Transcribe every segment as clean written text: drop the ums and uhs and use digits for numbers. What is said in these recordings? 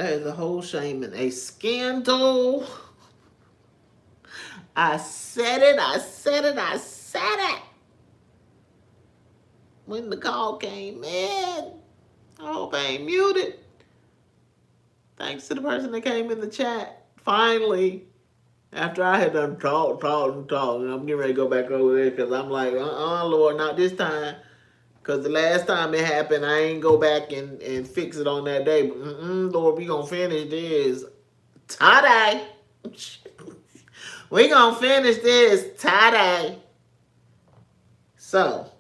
That is a whole shame and a scandal. I said it, I said it, I said it. When the call came in, I hope I ain't muted. Thanks to the person that came in the chat. Finally, after I had done talk, and I'm getting ready to go back over there because I'm like, Lord, not this time. Because the last time it happened, I ain't go back and fix it on that day. But, Lord, we going to finish this today. We going to finish this today. So,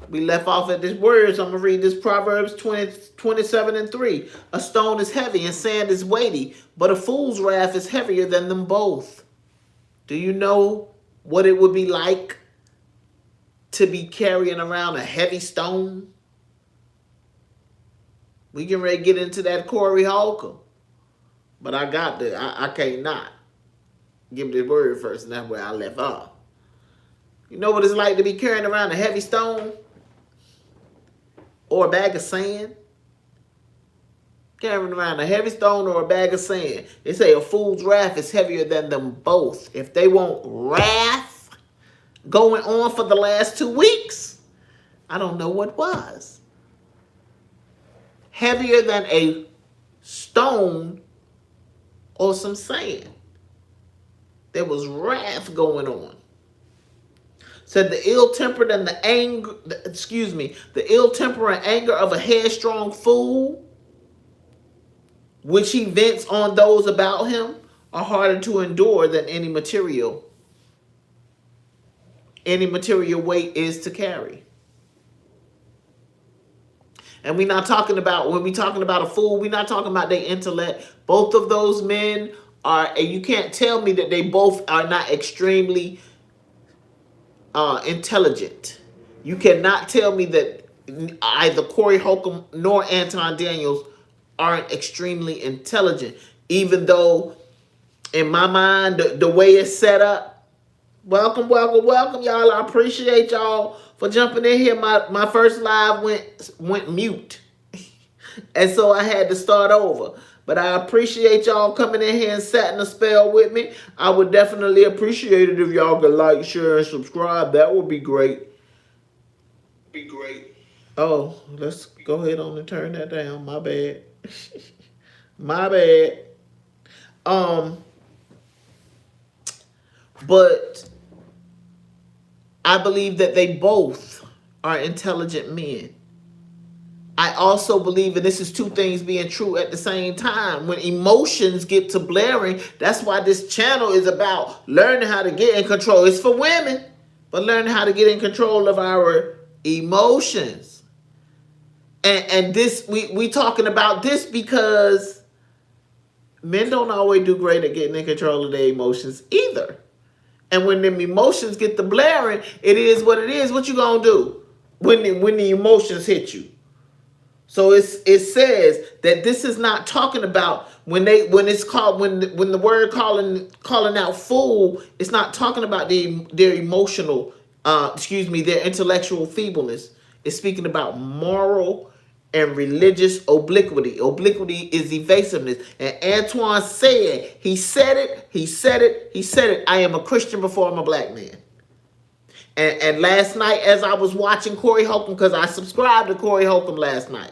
we left off at this word, so I'm going to read this Proverbs 27:3. A stone is heavy and sand is weighty, but a fool's wrath is heavier than them both. Do you know what it would be like to be carrying around a heavy stone? We can ready to get into that Corey Holcomb. But I got to, I can't not give this word first, and that's where I left off. You know what it's like to be carrying around a heavy stone? Or a bag of sand? Carrying around a heavy stone or a bag of sand. They say a fool's wrath is heavier than them both. If they want wrath going on for the last 2 weeks, I don't know what was. Heavier than a stone or some sand. There was wrath going on. Said the ill-tempered and the anger, the ill-temper and anger of a headstrong fool, which he vents on those about him, are harder to endure than any material weight is to carry. And we're not talking about, when we're talking about a fool, we're not talking about their intellect. Both of those men are, and you can't tell me that they both are not extremely intelligent. You cannot tell me that either Corey Holcomb nor Anton Daniels aren't extremely intelligent. Even though, in my mind, the way it's set up, welcome, y'all. I appreciate y'all for jumping in here. My first live went mute. And so I had to start over. But I appreciate y'all coming in here and setting a spell with me. I would definitely appreciate it if y'all could like, share, and subscribe. That would be great. Oh, let's go ahead on and turn that down. My bad. My bad. But I believe that they both are intelligent men. I also believe, and this is two things being true at the same time, when emotions get to blaring, that's why this channel is about learning how to get in control. It's for women, but learning how to get in control of our emotions. And this, we talking about this because men don't always do great at getting in control of their emotions either. And when them emotions get to blaring, it is what it is. What you gonna do when the emotions hit you? So it says that this is not talking about when the word calling out fool, it's not talking about their emotional their intellectual feebleness. It's speaking about moral and religious obliquity. Obliquity is evasiveness. And Antoine said, he said it. I am a Christian before I'm a black man. And last night, as I was watching Corey Holcomb, because I subscribed to Corey Holcomb last night.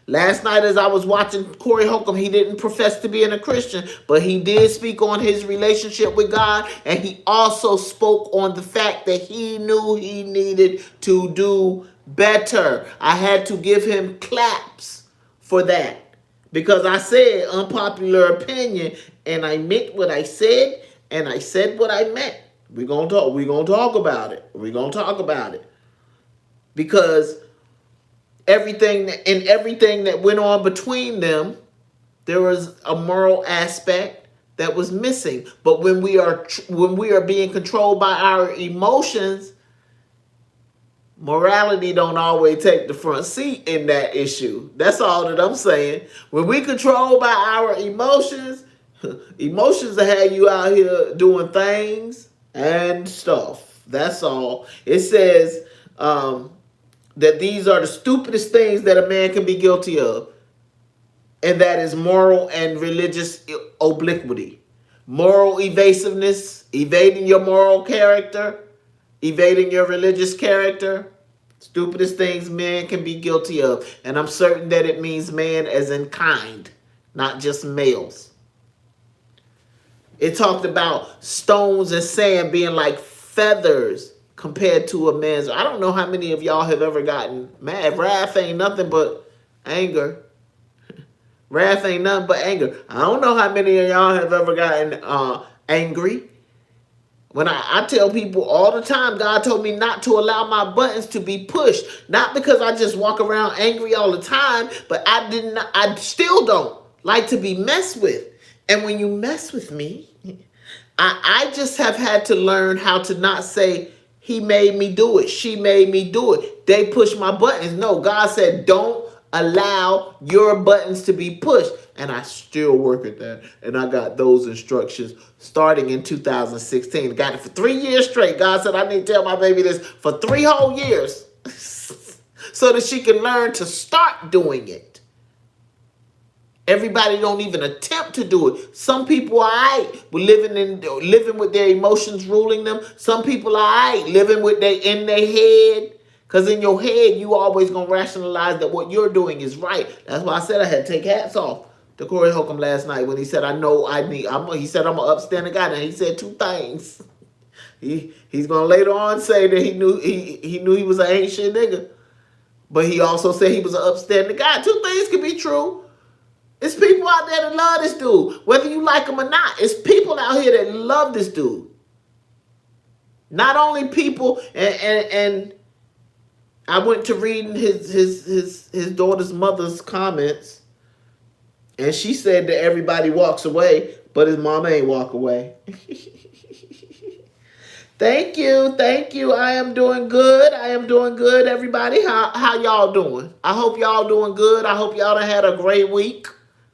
Last night, as I was watching Corey Holcomb, he didn't profess to being a Christian, but he did speak on his relationship with God, and he also spoke on the fact that he knew he needed to do better. I had to give him claps for that because I said unpopular opinion, and I meant what I said, and I said what I meant. We're gonna talk about it. Because everything that went on between them, there was a moral aspect that was missing. But when we are being controlled by our emotions, morality don't always take the front seat in that issue. That's all that I'm saying. When we controlled by our emotions, emotions will have you out here doing things and stuff. That's all. It says that these are the stupidest things that a man can be guilty of. and that is moral and religious obliquity. Moral evasiveness, evading your moral character, evading your religious character. Stupidest things men can be guilty of. And I'm certain that it means man as in kind, not just males. It talked about stones and sand being like feathers compared to a man's. I don't know how many of y'all have ever gotten mad. Wrath ain't nothing but anger. Wrath ain't nothing but anger. I don't know how many of y'all have ever gotten angry. When I tell people all the time, God told me not to allow my buttons to be pushed. Not because I just walk around angry all the time, but I still don't like to be messed with. And when you mess with me, I just have had to learn how to not say, he made me do it, she made me do it, they push my buttons. No, God said, don't allow your buttons to be pushed. And I still work at that. And I got those instructions starting in 2016. Got it for 3 years straight. God said I need to tell my baby this for 3 whole years so that she can learn to start doing it. Everybody don't even attempt to do it. Some people are alright with living with their emotions ruling them. Some people are alright living with in their head. Because in your head, you always going to rationalize that what you're doing is right. That's why I said I had to take hats off to Corey Holcomb last night when he said, he said, I'm an upstanding guy. And he said 2 things. He's going to later on say that he knew he was an ain't shit nigga. But he also said he was an upstanding guy. 2 things can be true. It's people out there that love this dude. Whether you like him or not, it's people out here that love this dude. Not only people, and I went to reading his daughter's mother's comments, and she said that everybody walks away, but his mama ain't walk away. Thank you. I am doing good, everybody. How y'all doing? I hope y'all doing good. I hope y'all done had a great week.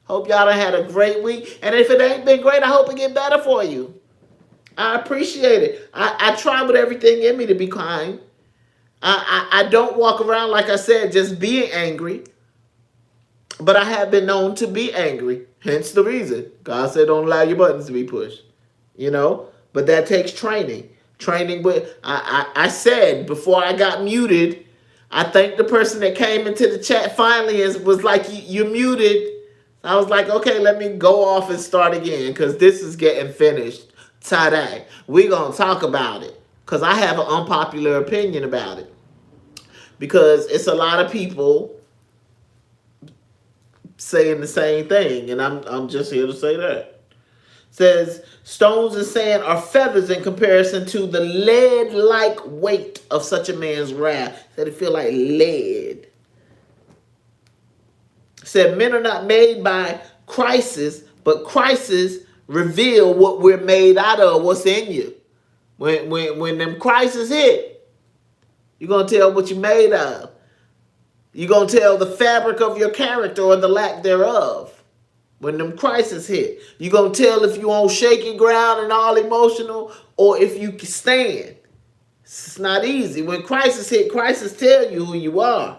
And if it ain't been great, I hope it get better for you. I appreciate it. I try with everything in me to be kind. I don't walk around, like I said, just being angry. But I have been known to be angry. Hence the reason. God said don't allow your buttons to be pushed. But that takes training. I said before I got muted, I thanked the person that came into the chat finally and was like, you're muted. I was like, okay, let me go off and start again because this is getting finished today. We're going to talk about it because I have an unpopular opinion about it. Because it's a lot of people saying the same thing, and I'm just here to say that. It says, stones and sand are feathers in comparison to the lead-like weight of such a man's wrath. Said it feel like lead. Said men are not made by crisis, but crisis reveal what we're made out of, what's in you. When them crises hit, you're going to tell what you're made of. You're going to tell the fabric of your character or the lack thereof. When them crises hit, you're going to tell if you're on shaky ground and all emotional or if you can stand. It's not easy. When crisis hit, crisis tell you who you are.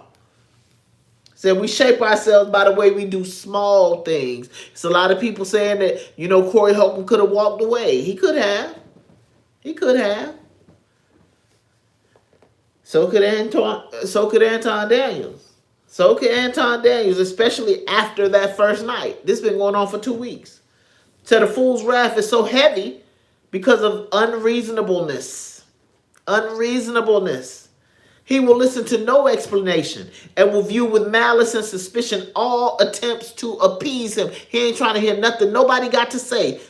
Said we shape ourselves by the way we do small things. It's a lot of people saying that, Corey Holcomb could have walked away. He could have. So could Anton Daniels. Especially after that first night. This has been going on for 2 weeks. Said a fool's wrath is so heavy because of unreasonableness. He will listen to no explanation and will view with malice and suspicion all attempts to appease him. He ain't trying to hear nothing nobody got to say.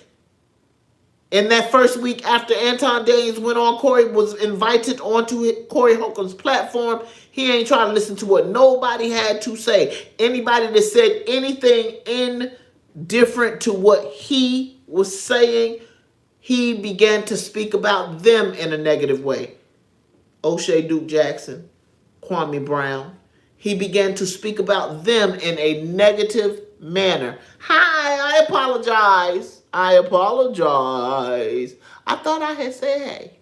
In that first week after Anton Daniels went on, Corey was invited onto Corey Holcomb's platform. He ain't trying to listen to what nobody had to say. Anybody that said anything indifferent to what he was saying, he began to speak about them in a negative way. O'Shea Duke Jackson, Kwame Brown. He began to speak about them in a negative manner. Hi, I apologize. I thought I had said hey.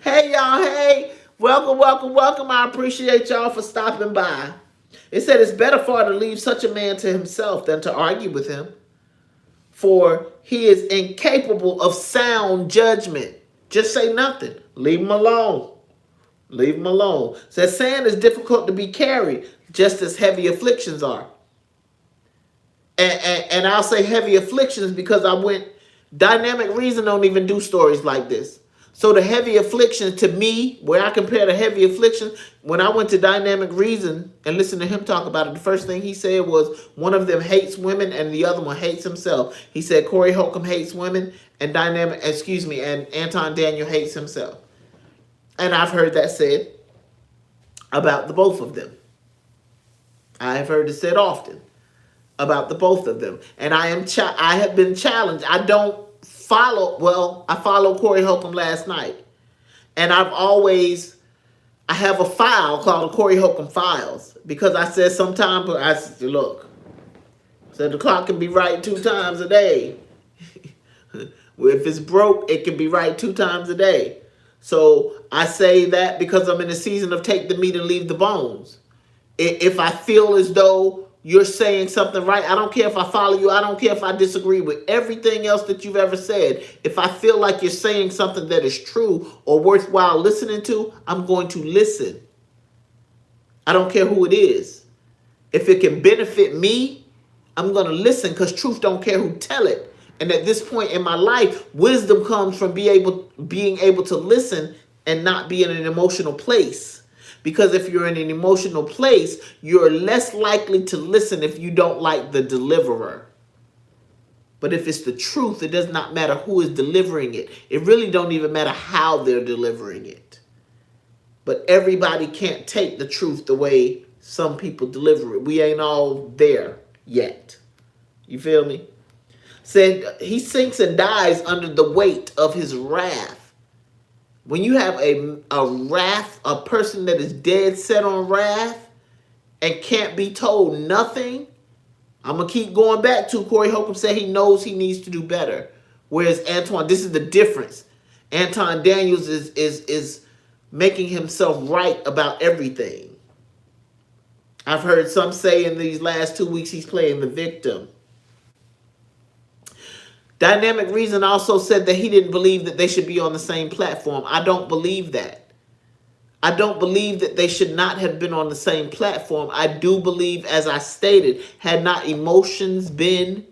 Hey, y'all. Hey. Welcome. I appreciate y'all for stopping by. It said it's better far to leave such a man to himself than to argue with him, for he is incapable of sound judgment. Just say nothing. Leave him alone. Leave him alone. Says sand is difficult to be carried, just as heavy afflictions are. And I'll say heavy afflictions because I went, Dynamic Reason don't even do stories like this. So the heavy afflictions to me, where I compare the heavy afflictions, when I went to Dynamic Reason and listened to him talk about it, the first thing he said was one of them hates women and the other one hates himself. He said Corey Holcomb hates women and and Anton Daniel hates himself. And I've heard that said about the both of them. I have heard it said often about the both of them. And I have been challenged. I followed Corey Holcomb last night. And I have a file called the Corey Holcomb Files because I said sometimes, look, said the clock can be right 2 times a day. If it's broke, it can be right 2 times a day. So I say that because I'm in the season of take the meat and leave the bones. If I feel as though you're saying something right, I don't care if I follow you. I don't care if I disagree with everything else that you've ever said. If I feel like you're saying something that is true or worthwhile listening to, I'm going to listen. I don't care who it is. If it can benefit me, I'm going to listen because truth don't care who tell it. And at this point in my life, wisdom comes from being able to listen and not be in an emotional place. Because if you're in an emotional place, you're less likely to listen if you don't like the deliverer. But if it's the truth, it does not matter who is delivering it. It really don't even matter how they're delivering it. But everybody can't take the truth the way some people deliver it. We ain't all there yet. You feel me? Said he sinks and dies under the weight of his wrath. When you have a person that is dead set on wrath and can't be told nothing, I'm going to keep going back to Corey Holcomb said he knows he needs to do better. Whereas Antoine, this is the difference. Anton Daniels is making himself right about everything. I've heard some say in these last 2 weeks he's playing the victim. Dynamic Reason also said that he didn't believe that they should be on the same platform. I don't believe that. I don't believe that they should not have been on the same platform. I do believe, as I stated, had not emotions been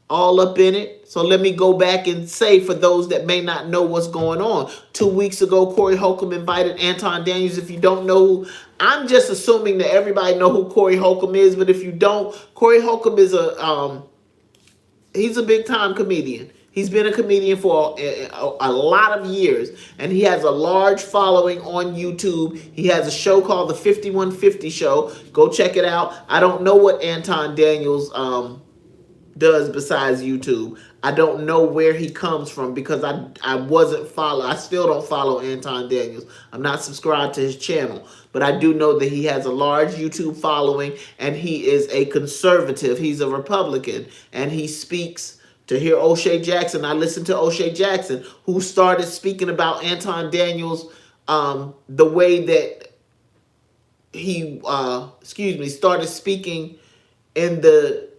all up in it. So let me go back and say for those that may not know what's going on. 2 weeks ago, Corey Holcomb invited Anton Daniels. If you don't know, I'm just assuming that everybody know who Corey Holcomb is. But if you don't, Corey Holcomb is he's a big time comedian. He's been a comedian for a lot of years, and he has a large following on YouTube. He has a show called The 5150 Show. Go check it out. I don't know what Anton Daniels does besides YouTube. I don't know where he comes from because I still don't follow Anton Daniels. I'm not subscribed to his channel. But I do know that he has a large YouTube following and he is a conservative. He's a Republican and he speaks to hear O'Shea Jackson. I listened to O'Shea Jackson who started speaking about Anton Daniels the way that he, started speaking in the,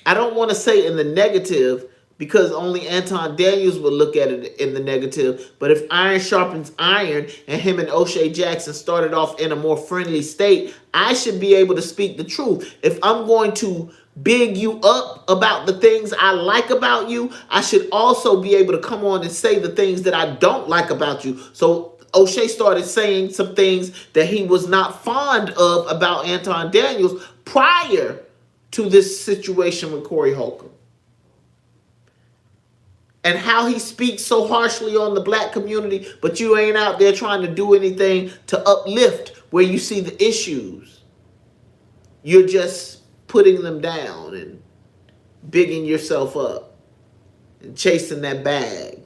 I don't want to say in the negative because only Anton Daniels would look at it in the negative. But if iron sharpens iron and him and O'Shea Jackson started off in a more friendly state, I should be able to speak the truth. If I'm going to big you up about the things I like about you, I should also be able to come on and say the things that I don't like about you. So O'Shea started saying some things that he was not fond of about Anton Daniels prior to this situation with Corey Holcomb. And how he speaks so harshly on the black community, but you ain't out there trying to do anything to uplift where you see the issues. You're just putting them down and bigging yourself up and chasing that bag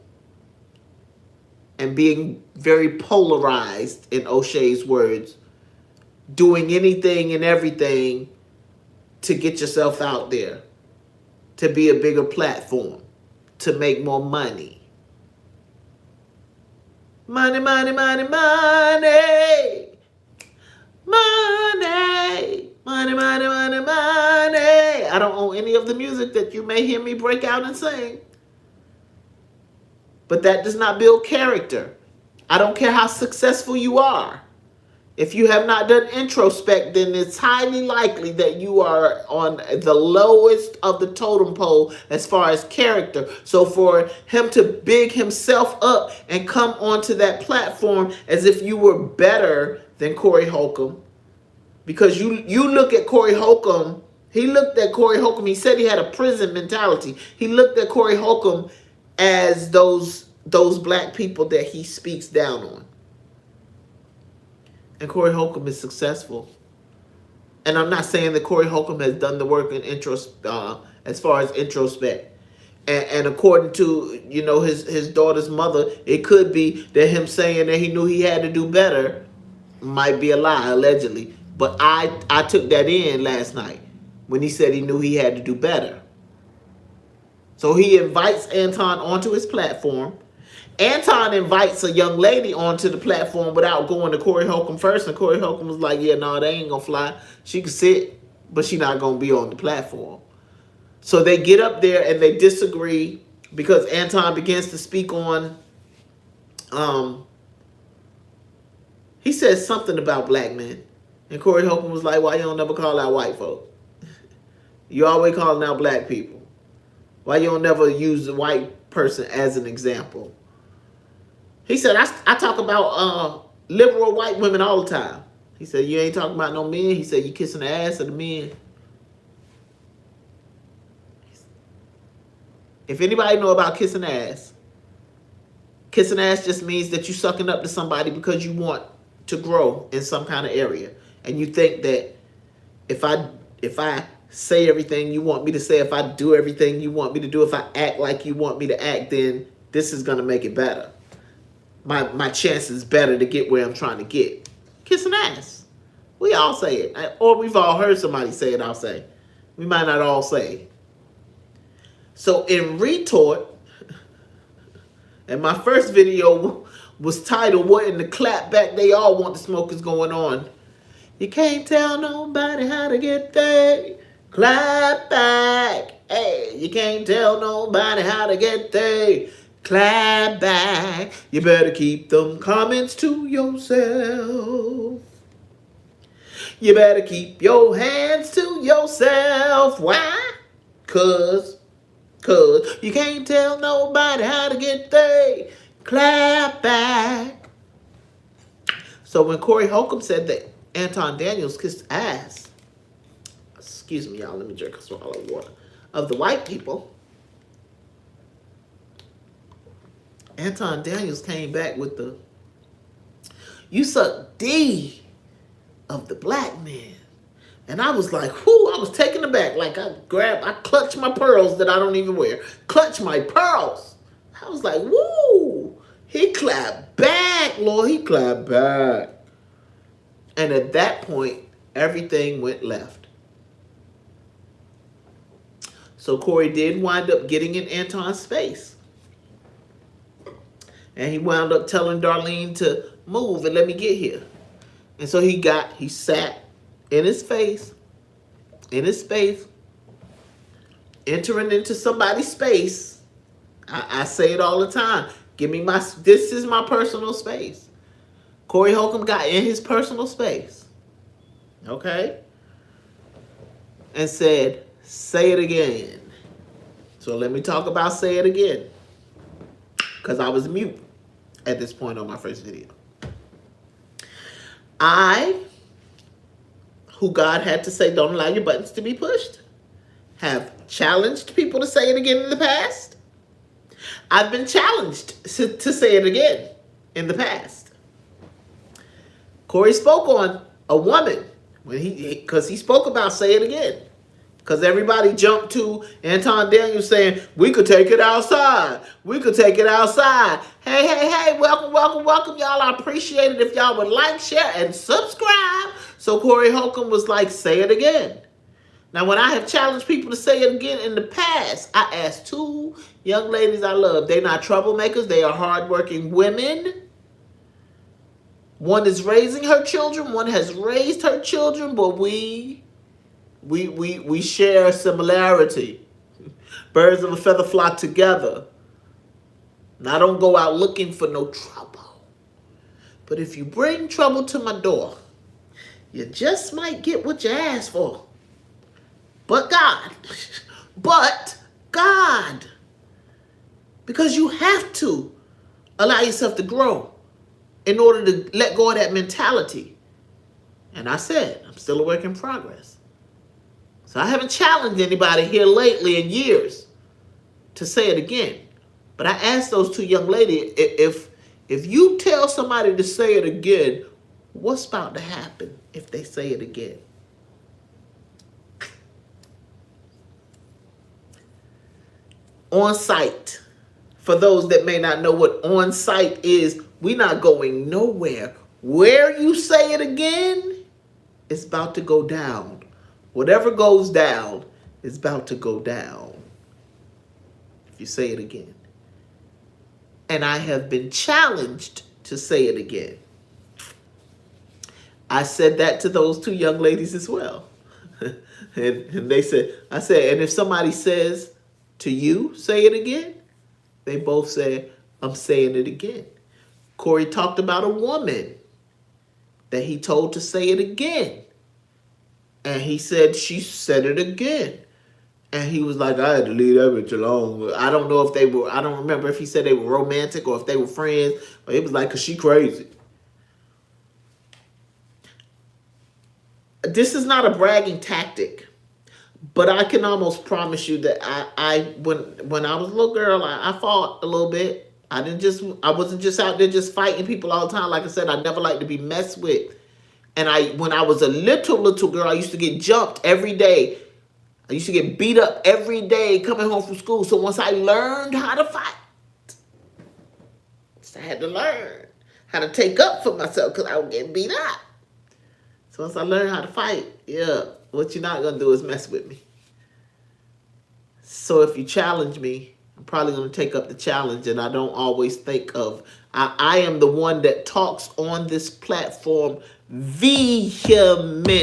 and being very polarized, in O'Shea's words, doing anything and everything to get yourself out there, to be a bigger platform, to make more money. Money, money, money, money. Money. money, money, money, money. I don't own any of the music that you may hear me break out and sing. But that does not build character. I don't care how successful you are. If you have not done introspect, then it's highly likely that you are on the lowest of the totem pole as far as character. So for him to big himself up and come onto that platform as if you were better than Corey Holcomb, because you look at Corey Holcomb, he looked at Corey Holcomb, he said he had a prison mentality. He looked at Corey Holcomb as those black people that he speaks down on. And Corey Holcomb is successful. And I'm not saying that Corey Holcomb has done the work in as far as introspect. And according to, his daughter's mother, it could be that him saying that he knew he had to do better might be a lie, allegedly. But I took that in last night when he said he knew he had to do better. So he invites Anton onto his platform. Anton invites a young lady onto the platform without going to Corey Holcomb first. And Corey Holcomb was like, yeah, no, they ain't going to fly. She can sit, but she not going to be on the platform. So they get up there and they disagree because Anton begins to speak on, he says something about black men. And Corey Holcomb was like, why you don't never call out white folk? You always calling out black people. Why you don't never use the white person as an example? He said, I talk about liberal white women all the time. He said, you ain't talking about no men. He said, you kissing the ass of the men. If anybody know about kissing ass just means that you sucking up to somebody because you want to grow in some kind of area. And you think that if I say everything you want me to say, if I do everything you want me to do, if I act like you want me to act, then this is going to make it better. My chance is better to get where I'm trying to get. Kissing ass. We all say it. Or we've all heard somebody say it, I'll say. We might not all say it. So in retort, and my first video was titled, what in the clap back they all want the smokers going on. You can't tell nobody how to get there. Clap back. Hey, you can't tell nobody how to get there. Clap back. You better keep them comments to yourself. You better keep your hands to yourself. Why? Cause you can't tell nobody how to get there. Clap back. So when Corey Holcomb said that Anton Daniels kissed ass, excuse me, y'all, let me drink a swallow of water, of the white people, Anton Daniels came back with the, you suck D of the black man. And I was like, whoo, I was taken aback. Like I clutched my pearls that I don't even wear. Clutch my pearls. I was like, woo, he clapped back, Lord, he clapped back. And at that point, everything went left. So Corey did wind up getting in Anton's space. And he wound up telling Darlene to move and let me get here. And so he sat in his space, entering into somebody's space. I say it all the time. This is my personal space. Corey Holcomb got in his personal space. Okay? And said, say it again. So let me talk about say it again. Because I was mute at this point on my first video. I, who God had to say don't allow your buttons to be pushed, have challenged people to say it again in the past. I've been challenged to say it again in the past. Corey spoke on a woman because he spoke about say it again. Because everybody jumped to Anton Daniels saying, we could take it outside. We could take it outside. Hey, welcome, y'all. I appreciate it if y'all would like, share, and subscribe. So Corey Holcomb was like, say it again. Now, when I have challenged people to say it again in the past, I asked two young ladies I love. They're not troublemakers. They are hardworking women. One is raising her children. One has raised her children, but we we share similarity. Birds of a feather flock together. And I don't go out looking for no trouble. But if you bring trouble to my door, you just might get what you asked for. But God. But God. Because you have to allow yourself to grow in order to let go of that mentality. And I said, I'm still a work in progress. So I haven't challenged anybody here lately in years to say it again. But I asked those two young ladies, if you tell somebody to say it again, what's about to happen if they say it again? On site. For those that may not know what on site is, we're not going nowhere. Where you say it again, it's about to go down. Whatever goes down is about to go down. If you say it again. And I have been challenged to say it again. I said that to those two young ladies as well. and they said, I said, and if somebody says to you, say it again, they both said, I'm saying it again. Corey talked about a woman that he told to say it again. And he said she said it again. And he was like, I had to leave that bitch alone. I don't know if they were, I don't remember if he said they were romantic or if they were friends. But it was like, because she crazy. This is not a bragging tactic. But I can almost promise you that when I was a little girl, I fought a little bit. I wasn't just out there just fighting people all the time. Like I said, I never liked to be messed with. And when I was a little girl, I used to get jumped every day. I used to get beat up every day coming home from school. So once I learned how to fight, I had to learn how to take up for myself because I would get beat up. So once I learned how to fight, yeah, what you're not going to do is mess with me. So if you challenge me, I'm probably going to take up the challenge, and I don't always think of, I am the one that talks on this platform vehemently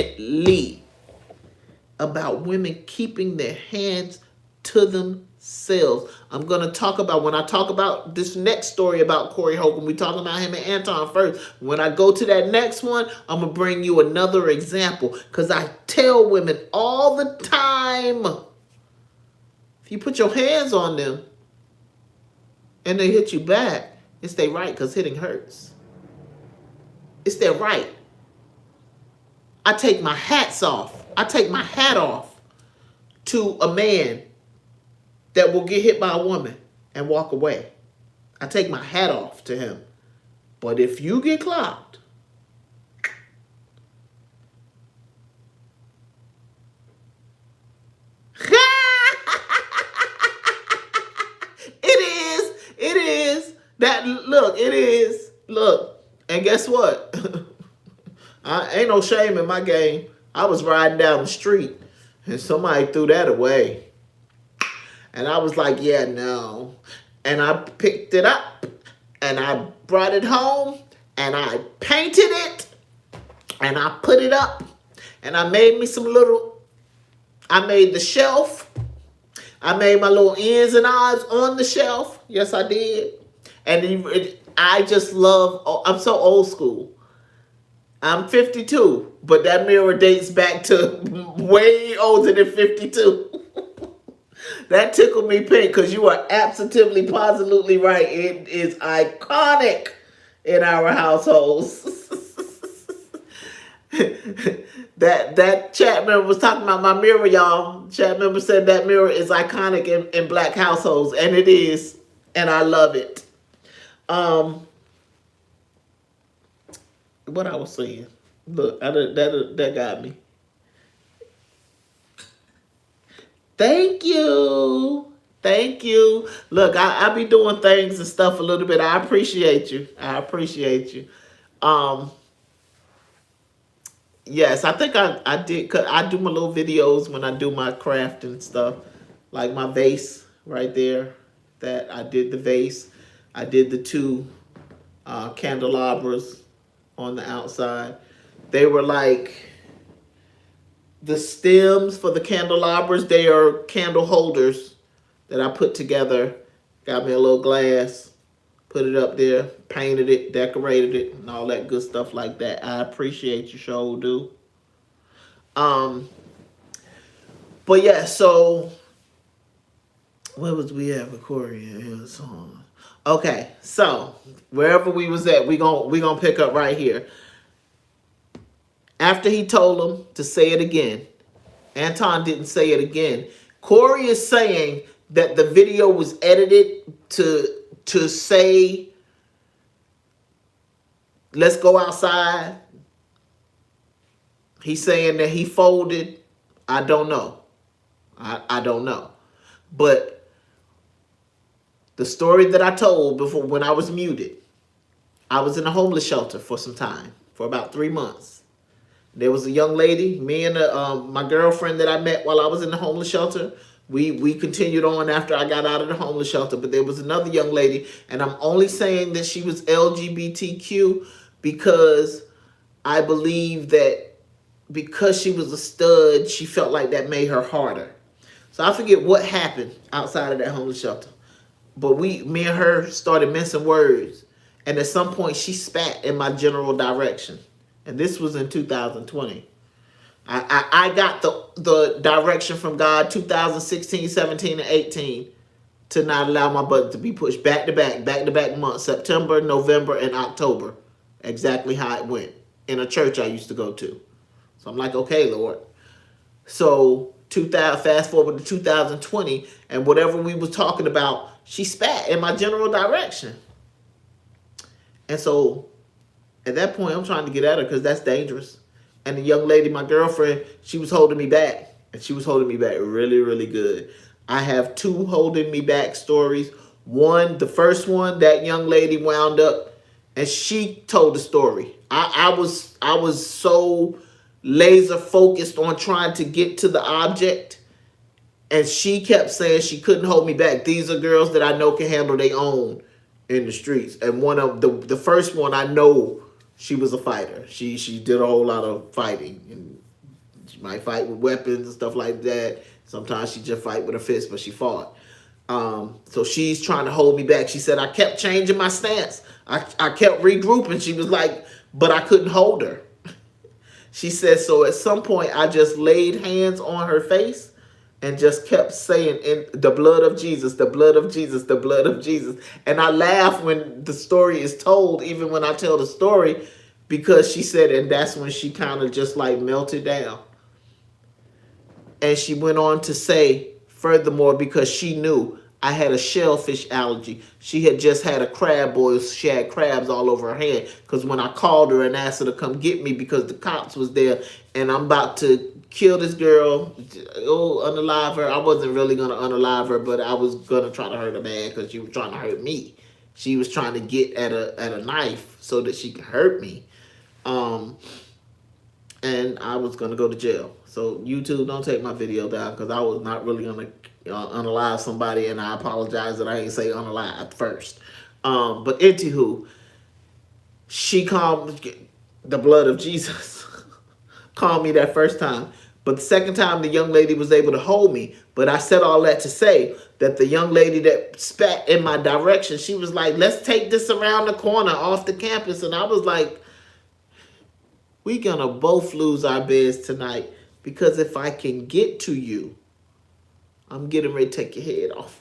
about women keeping their hands to themselves. I'm going to talk about, when I talk about this next story about Corey Holcomb, we talking about him and Anton first. When I go to that next one, I'm going to bring you another example, because I tell women all the time, if you put your hands on them and they hit you back, it's their right, because hitting hurts. It's their right. I take my hats off. I take my hat off to a man that will get hit by a woman and walk away. I take my hat off to him. But if you get clocked, it is. That, look, it is. Look, and guess what? I ain't no shame in my game. I was riding down the street and somebody threw that away. And I was like, yeah, no. And I picked it up and I brought it home and I painted it and I put it up and I made me I made the shelf. I made my little ends and odds on the shelf. Yes, I did. And I just love, I'm so old school. I'm 52, but that mirror dates back to way older than 52. That tickled me pink, because you are absolutely, positively right. It is iconic in our households. That chat member was talking about my mirror, y'all. Chat member said that mirror is iconic in black households, and it is, and I love it. What I was saying. Look, that got me. Thank you. Thank you. Look, I be doing things and stuff a little bit. I appreciate you. Yes, I think I did. Cause I do my little videos when I do my craft and stuff. Like my vase right there. That I did the vase. I did the two candelabras on the outside. They were like the stems for the candelabras, they are candle holders that I put together. Got me a little glass, put it up there, painted it, decorated it, and all that good stuff like that. I appreciate you, sure do. Um, but yeah, so where was we at with Corey? Okay, so wherever we was at, we gonna pick up right here. After he told him to say it again, Anton didn't say it again. Corey is saying that the video was edited to say, let's go outside. He's saying that he folded. I don't know. I don't know. But the story that I told before, when I was muted, I was in a homeless shelter for some time, for about 3 months. There was a young lady, me and my girlfriend that I met while I was in the homeless shelter. We continued on after I got out of the homeless shelter, but there was another young lady, and I'm only saying that she was LGBTQ because I believe that because she was a stud, she felt like that made her harder. So I forget what happened outside of that homeless shelter. But me and her started mincing words. And at some point, she spat in my general direction. And this was in 2020. I got the direction from God 2016, 17, and 18 to not allow my butt to be pushed back to back months, September, November, and October. Exactly how it went in a church I used to go to. So I'm like, okay, Lord. So fast forward to 2020, and whatever we was talking about, she spat in my general direction. And so at that point, I'm trying to get at her because that's dangerous. And the young lady, my girlfriend, she was holding me back. And she was holding me back really, really good. I have 2 holding me back stories. One, the first one, that young lady wound up and she told the story. I was so laser focused on trying to get to the object, and she kept saying she couldn't hold me back. These are girls that I know can handle their own in the streets. And one of the first one, I know she was a fighter. She did a whole lot of fighting, and she might fight with weapons and stuff like that. Sometimes she just fight with her fist, but she fought. So she's trying to hold me back. She said I kept changing my stance. I kept regrouping. She was like, but I couldn't hold her. She said, so at some point, I just laid hands on her face and just kept saying, in the blood of Jesus, the blood of Jesus, the blood of Jesus. And I laugh when the story is told, even when I tell the story, because she said, and that's when she kind of just like melted down. And she went on to say, furthermore, because she knew I had a shellfish allergy. She had just had a crab boil. She had crabs all over her hand. Because when I called her and asked her to come get me because the cops was there and I'm about to kill this girl, unalive her. I wasn't really going to unalive her, but I was going to try to hurt her bad because she was trying to hurt me. She was trying to get at a knife so that she could hurt me. And I was going to go to jail. So YouTube, don't take my video down because I was not really going to unalive somebody, and I apologize that I ain't say unalive first. But anywho, she called the blood of Jesus. Called me that first time. But the second time, the young lady was able to hold me. But I said all that to say that the young lady that spat in my direction, she was like, let's take this around the corner off the campus. And I was like, we gonna both lose our beds tonight because if I can get to you, I'm getting ready to take your head off.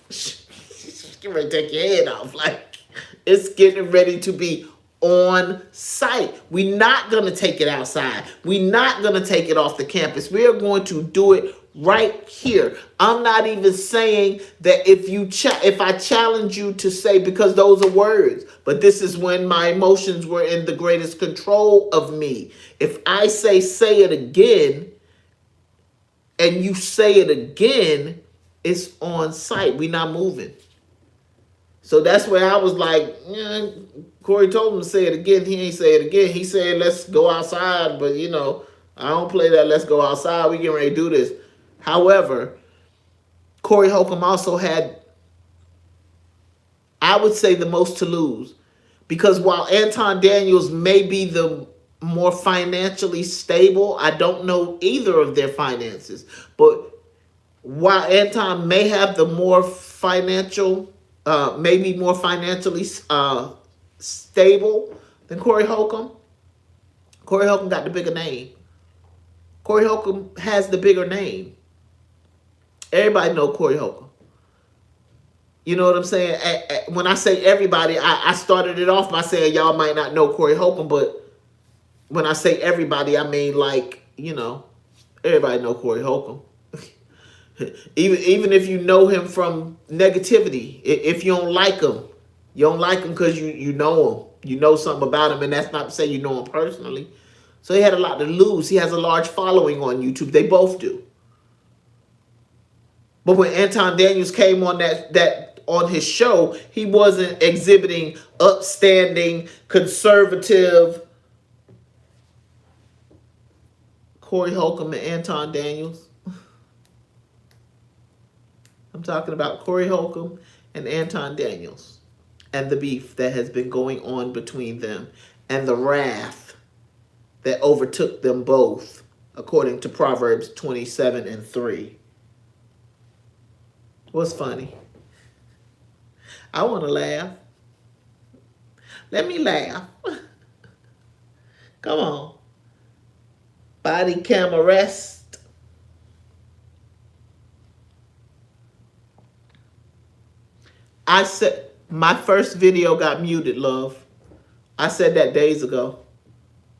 Getting ready to take your head off. Like, it's getting ready to be on site. We're not going to take it outside. We're not going to take it off the campus. We are going to do it right here. I'm not even saying that if I challenge you to say, because those are words, but this is when my emotions were in the greatest control of me. If I say it again, and you say it again, it's on site. We're not moving. So that's where I was like, Corey told him to say it again. He ain't say it again. He said, let's go outside. But, I don't play that let's go outside. We getting ready to do this. However, Corey Holcomb also had, I would say, the most to lose. Because while Anton Daniels may be the more financially stable. I don't know either of their finances, but while Anton may have the more financial, maybe more financially stable than Corey Holcomb, Corey Holcomb got the bigger name. Corey Holcomb has the bigger name. Everybody know Corey Holcomb. You know what I'm saying? When I say everybody, I started it off by saying y'all might not know Corey Holcomb, but when I say everybody, I mean like, everybody know Corey Holcomb. Even if you know him from negativity, if you don't like him, you don't like him because you know him. You know something about him, and that's not to say you know him personally. So he had a lot to lose. He has a large following on YouTube. They both do. But when Anton Daniels came on that on his show, he wasn't exhibiting upstanding, conservative Corey Holcomb and Anton Daniels. I'm talking about Corey Holcomb and Anton Daniels and the beef that has been going on between them and the wrath that overtook them both, according to Proverbs 27:3. What's funny? I want to laugh. Let me laugh. Come on. Body cam arrest. I said my first video got muted, love. I said that days ago.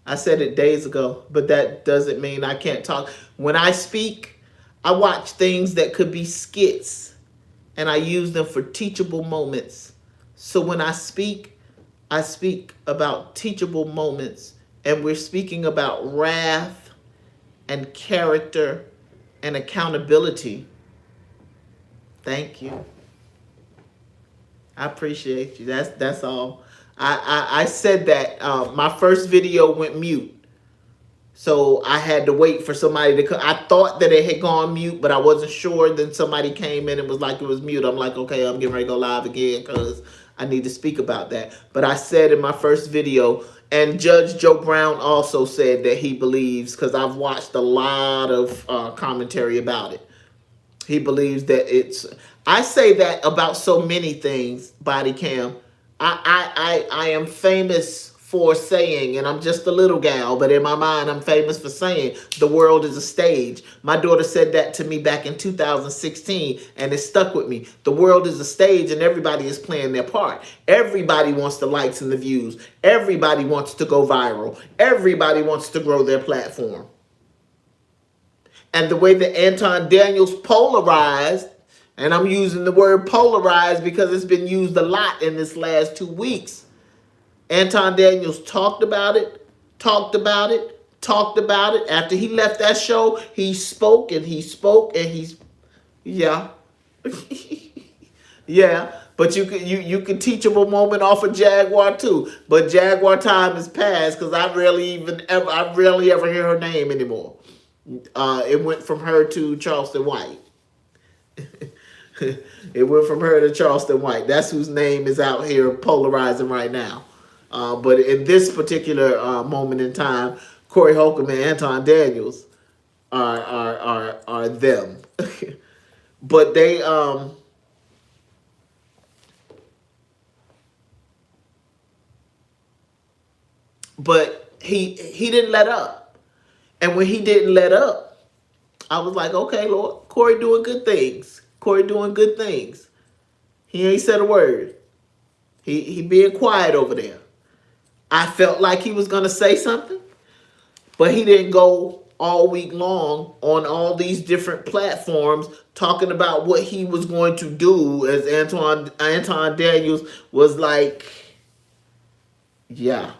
I said it days ago, but that doesn't mean I can't talk. When I speak, I watch things that could be skits, and I use them for teachable moments. So when I speak about teachable moments, and we're speaking about wrath and character and accountability. Thank you. I appreciate you. That's all. I said that my first video went mute. So I had to wait for somebody to come. I thought that it had gone mute, but I wasn't sure. Then somebody came in and was like it was mute. I'm like, okay, I'm getting ready to go live again because I need to speak about that. But I said in my first video, and Judge Joe Brown also said that he believes, because I've watched a lot of commentary about it. He believes that it's, I say that about so many things, body cam. I am famous for saying, and I'm just a little gal, but in my mind, I'm famous for saying the world is a stage. My daughter said that to me back in 2016, and it stuck with me. The world is a stage, and everybody is playing their part. Everybody wants the likes and the views. Everybody wants to go viral. Everybody wants to grow their platform. And the way that Anton Daniels polarized, and I'm using the word polarized because it's been used a lot in this last 2 weeks. Anton Daniels talked about it. After he left that show, he spoke and he spoke and he's, yeah. Yeah. But you can teachable moment off of Jaguar too. But Jaguar time has passed because I rarely ever hear her name anymore. It went from her to Charleston White. It went from her to Charleston White. That's whose name is out here polarizing right now. But in this particular moment in time, Corey Holcomb and Anton Daniels are them. But they but he didn't let up. And when he didn't let up, I was like, okay, Lord, Corey doing good things. Corey doing good things. He ain't said a word. He being quiet over there. I felt like he was going to say something, but he didn't go all week long on all these different platforms talking about what he was going to do, as Anton Daniels was like, yeah.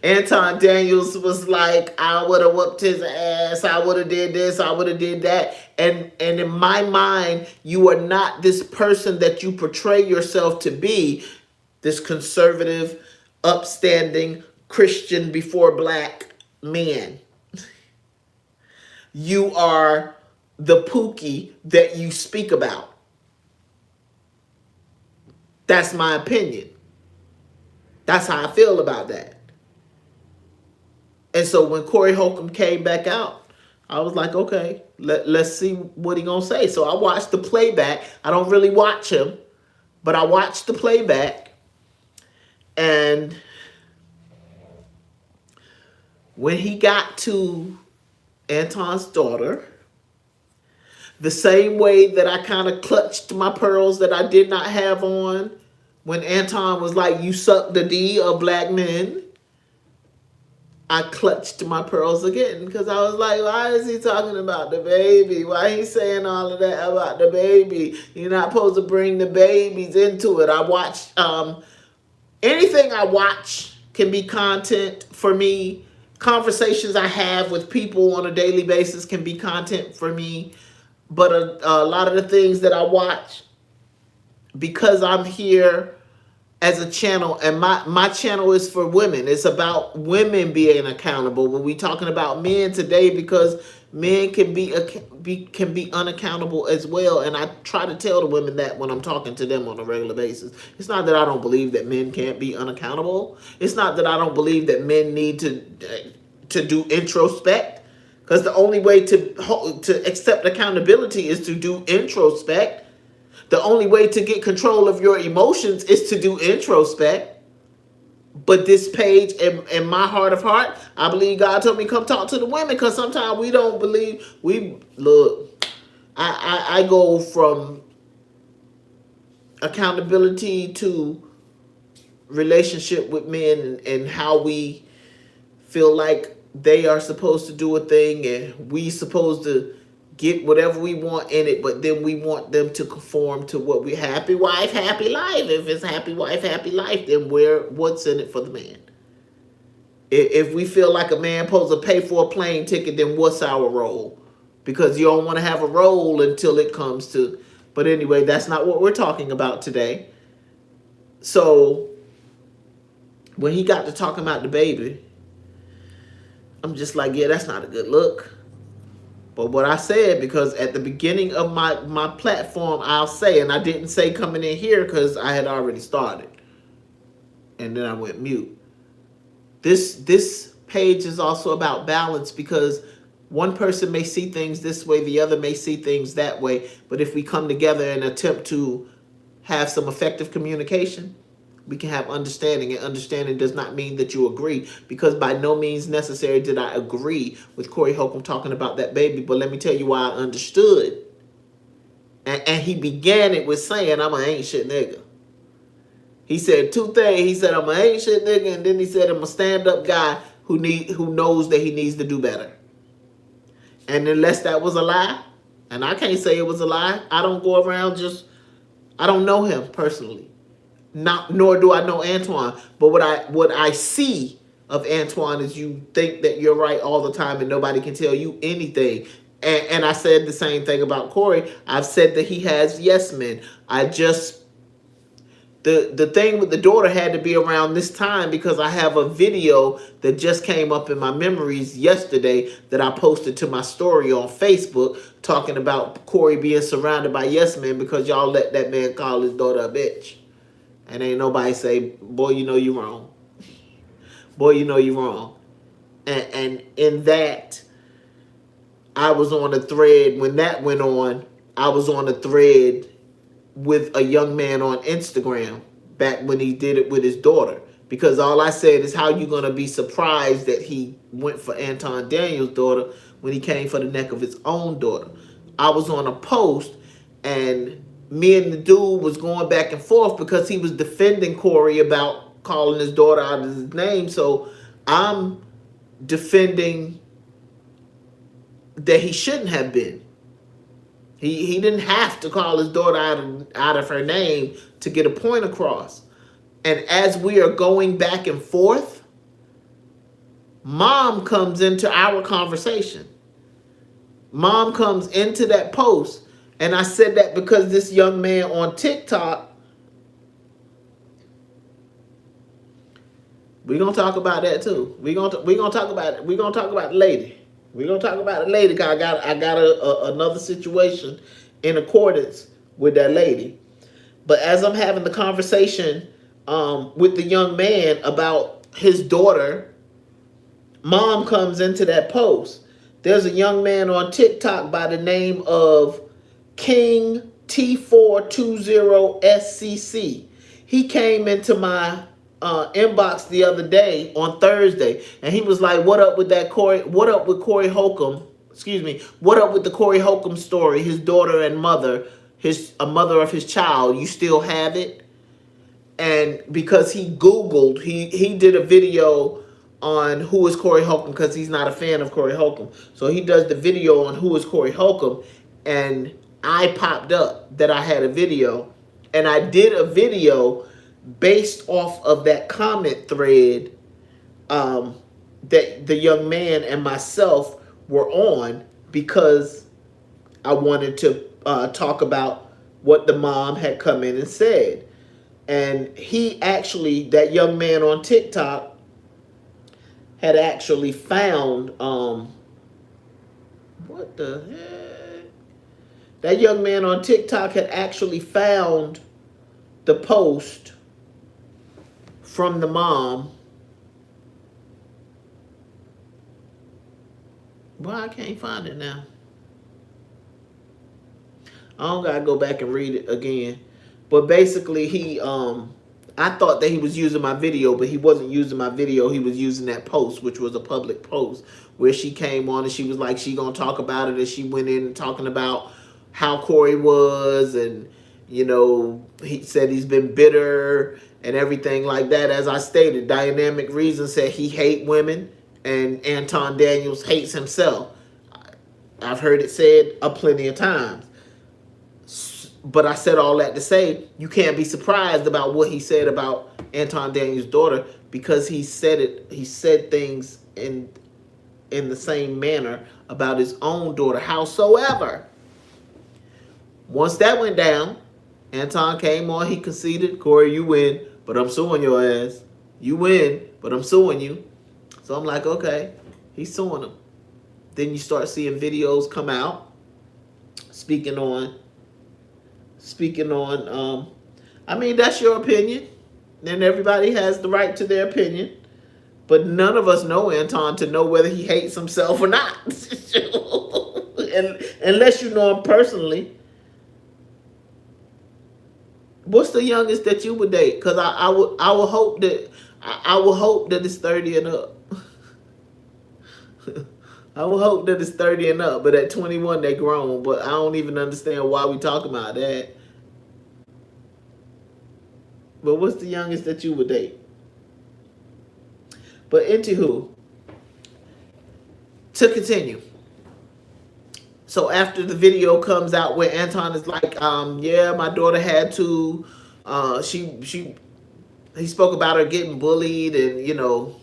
Anton Daniels was like, I would have whooped his ass. I would have did this. I would have did that. And in my mind, you are not this person that you portray yourself to be, this conservative, upstanding, Christian before black man. You are the Pookie that you speak about. That's my opinion. That's how I feel about that. And so when Corey Holcomb came back out, I was like, okay, let's see what he gonna say. So I watched the playback. I don't really watch him, but I watched the playback. And when he got to Anton's daughter, the same way that I kind of clutched my pearls that I did not have on when Anton was like, you suck the D of black men, I clutched my pearls again because I was like, why is he talking about the baby? Why he saying all of that about the baby? You're not supposed to bring the babies into it. I watch, anything I watch can be content for me. Conversations I have with people on a daily basis can be content for me. But a lot of the things that I watch, because I'm here as a channel, and my channel is for women. It's about women being accountable. When we talking about men today, because men can be unaccountable as well. And I try to tell the women that when I'm talking to them on a regular basis. It's not that I don't believe that men can't be unaccountable. It's not that I don't believe that men need to do introspect. Because the only way to accept accountability is to do introspect. The only way to get control of your emotions is to do introspect. But this page, in my heart of heart, I believe God told me come talk to the women, because sometimes we don't believe. I go from accountability to relationship with men, and how we feel like they are supposed to do a thing and we supposed to get whatever we want in it, but then we want them to conform to what we happy wife, happy life. If it's happy wife, happy life, then what's in it for the man? If we feel like a man supposed to pay for a plane ticket, then what's our role? Because you don't want to have a role until it comes to. But anyway, that's not what we're talking about today. So when he got to talking about the baby, I'm just like, yeah, that's not a good look. But what I said, because at the beginning of my platform, I'll say, and I didn't say coming in here because I had already started. And then I went mute. This page is also about balance, because one person may see things this way, the other may see things that way. But if we come together and attempt to have some effective communication, we can have understanding. And understanding does not mean that you agree, because by no means necessary did I agree with Corey Holcomb talking about that baby. But let me tell you why I understood. And he began it with saying, I'm an ain't shit nigga. He said two things. He said, I'm an ain't shit nigga, and then he said, I'm a stand-up guy who knows that he needs to do better. And unless that was a lie, and I can't say it was a lie, I don't go around I don't know him personally. Nor do I know Antoine. But what I see of Antoine is you think that you're right all the time and nobody can tell you anything. And I said the same thing about Corey. I've said that he has yes men. The thing with the daughter had to be around this time, because I have a video that just came up in my memories yesterday that I posted to my story on Facebook, talking about Corey being surrounded by yes men because y'all let that man call his daughter a bitch. And ain't nobody say, boy, you know you wrong. Boy, you know you wrong. And in that, I was on a thread. When that went on, I was on a thread with a young man on Instagram back when he did it with his daughter. Because all I said is, how you going to be surprised that he went for Anton Daniels' daughter when he came for the neck of his own daughter? I was on a post, and me and the dude was going back and forth because he was defending Corey about calling his daughter out of his name. So I'm defending that he shouldn't have been. He didn't have to call his daughter out of her name to get a point across. And as we are going back and forth, Mom comes into our conversation. Mom comes into that post. And I said that because this young man on TikTok, we're gonna talk about that too. We're gonna talk about it. We're gonna talk about the lady. We're gonna talk about the lady, because I got another situation in accordance with that lady. But as I'm having the conversation with the young man about his daughter mom comes into that post. There's a young man on TikTok by the name of King T420SCC. He came into my inbox the other day on Thursday, and he was like, "What up with that Corey? What up with Corey Holcomb? Excuse me. What up with the Corey Holcomb story? His daughter and mother, his a mother of his child. You still have it?" And because he Googled, he did a video on who is Corey Holcomb because he's not a fan of Corey Holcomb. So he does the video on who is Corey Holcomb, and I popped up that I had a video, and I did a video based off of that comment thread that the young man and myself were on, because I wanted to talk about what the mom had come in and said. And he actually, that young man on TikTok, had actually found, what the heck? That young man on TikTok had actually found the post from the mom. Well, I can't find it now. I don't gotta go back and read it again. But basically, I thought that he was using my video, but he wasn't using my video. He was using that post, which was a public post, where she came on and she was like, she gonna talk about it, and she went in and talking about how Corey was, and he said he's been bitter and everything like that. As I stated, Dynamic Reason said he hate women, and Anton Daniels hates himself. I've heard it said a plenty of times. But I said all that to say, you can't be surprised about what he said about Anton Daniels' daughter, because he said things in the same manner about his own daughter. Howsoever, once that went down, Anton came on, he conceded, "Corey, you win, but I'm suing your ass. You win, but I'm suing you." So I'm like, okay, he's suing him. Then you start seeing videos come out speaking on, I mean, that's your opinion, and everybody has the right to their opinion, but none of us know Anton to know whether he hates himself or not. And unless you know him personally. What's the youngest that you would date? Because I would hope that it's 30 and up. I would hope that it's 30 and up, but at 21 they grown. But I don't even understand why we talking about that. But what's the youngest that you would date? But anywho, to continue. So after the video comes out where Anton is like, yeah, my daughter had to, he spoke about her getting bullied and,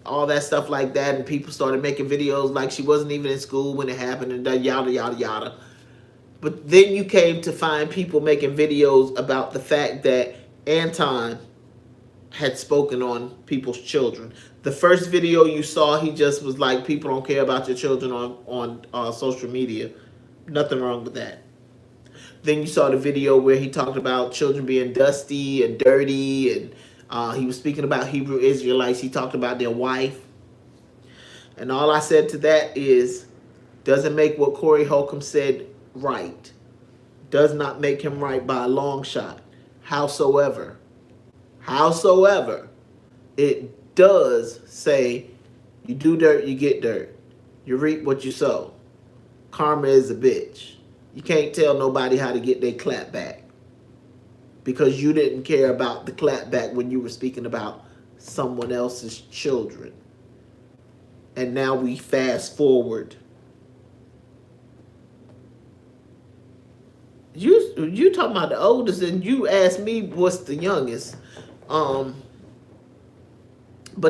all that stuff like that, and people started making videos like she wasn't even in school when it happened, and yada, yada, yada. But then you came to find people making videos about the fact that Anton had spoken on people's children. The first video you saw, he just was like, people don't care about your children on social media. Nothing wrong with that. Then you saw the video where he talked about children being dusty and dirty, and he was speaking about Hebrew Israelites. He talked about their wife. And all I said to that is, doesn't make what Corey Holcomb said right. Does not make him right by a long shot. Howsoever, it does say, you do dirt, you get dirt. You reap what you sow. Karma is a bitch. You can't tell nobody how to get their clap back, because you didn't care about the clap back when you were speaking about someone else's children. And now we fast forward. You talking about the oldest, and you asked me what's the youngest. But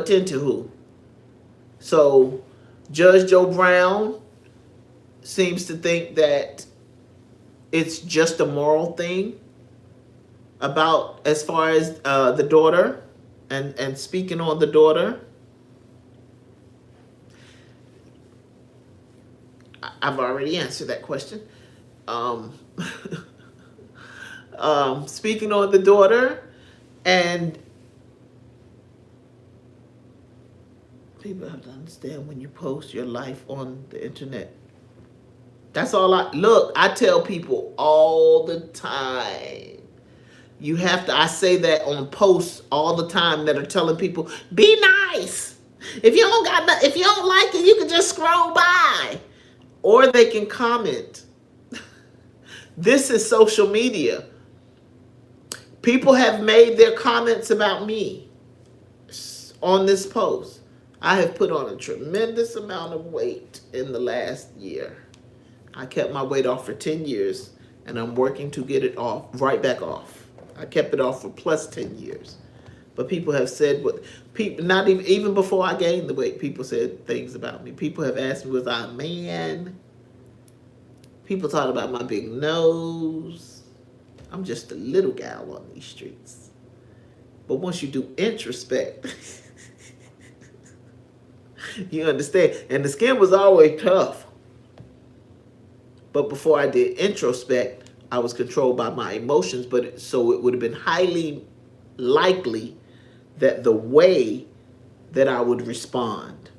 then to who? So Judge Joe Brown seems to think that it's just a moral thing about, as far as the daughter and speaking on the daughter. I've already answered that question. Speaking on the daughter, and People have to understand when you post your life on the internet. That's all I tell people all the time. You have to, I say that on posts all the time that are telling people, be nice. If you don't like it, you can just scroll by. Or they can comment. This is social media. People have made their comments about me on this post. I have put on a tremendous amount of weight in the last year. I kept my weight off for 10 years, and I'm working to get it off, right back off. I kept it off for plus 10 years. But people have said what people, not even before I gained the weight, people said things about me. People have asked me, was I a man? People talk about my big nose. I'm just a little gal on these streets. But once you do introspect, you understand. And the skin was always tough. But before I did introspect, I was controlled by my emotions. So it would have been highly likely that the way that I would respond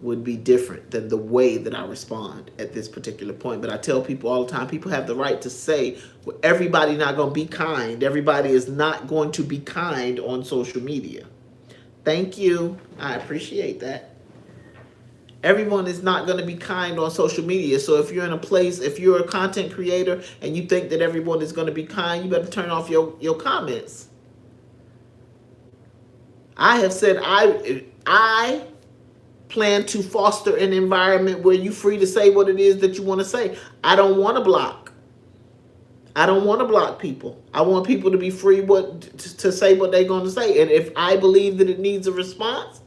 would be different than the way that I respond at this particular point. But I tell people all the time, people have the right to say, well, everybody not going to be kind. Everybody is not going to be kind on social media. Thank you. I appreciate that. Everyone is not going to be kind on social media. So if you're in a place, if you're a content creator and you think that everyone is going to be kind, you better turn off your comments. I have said I plan to foster an environment where you're free to say what it is that you want to say. I don't want to block. I don't want to block people. I want people to be free to say what they're going to say. And if I believe that it needs a response,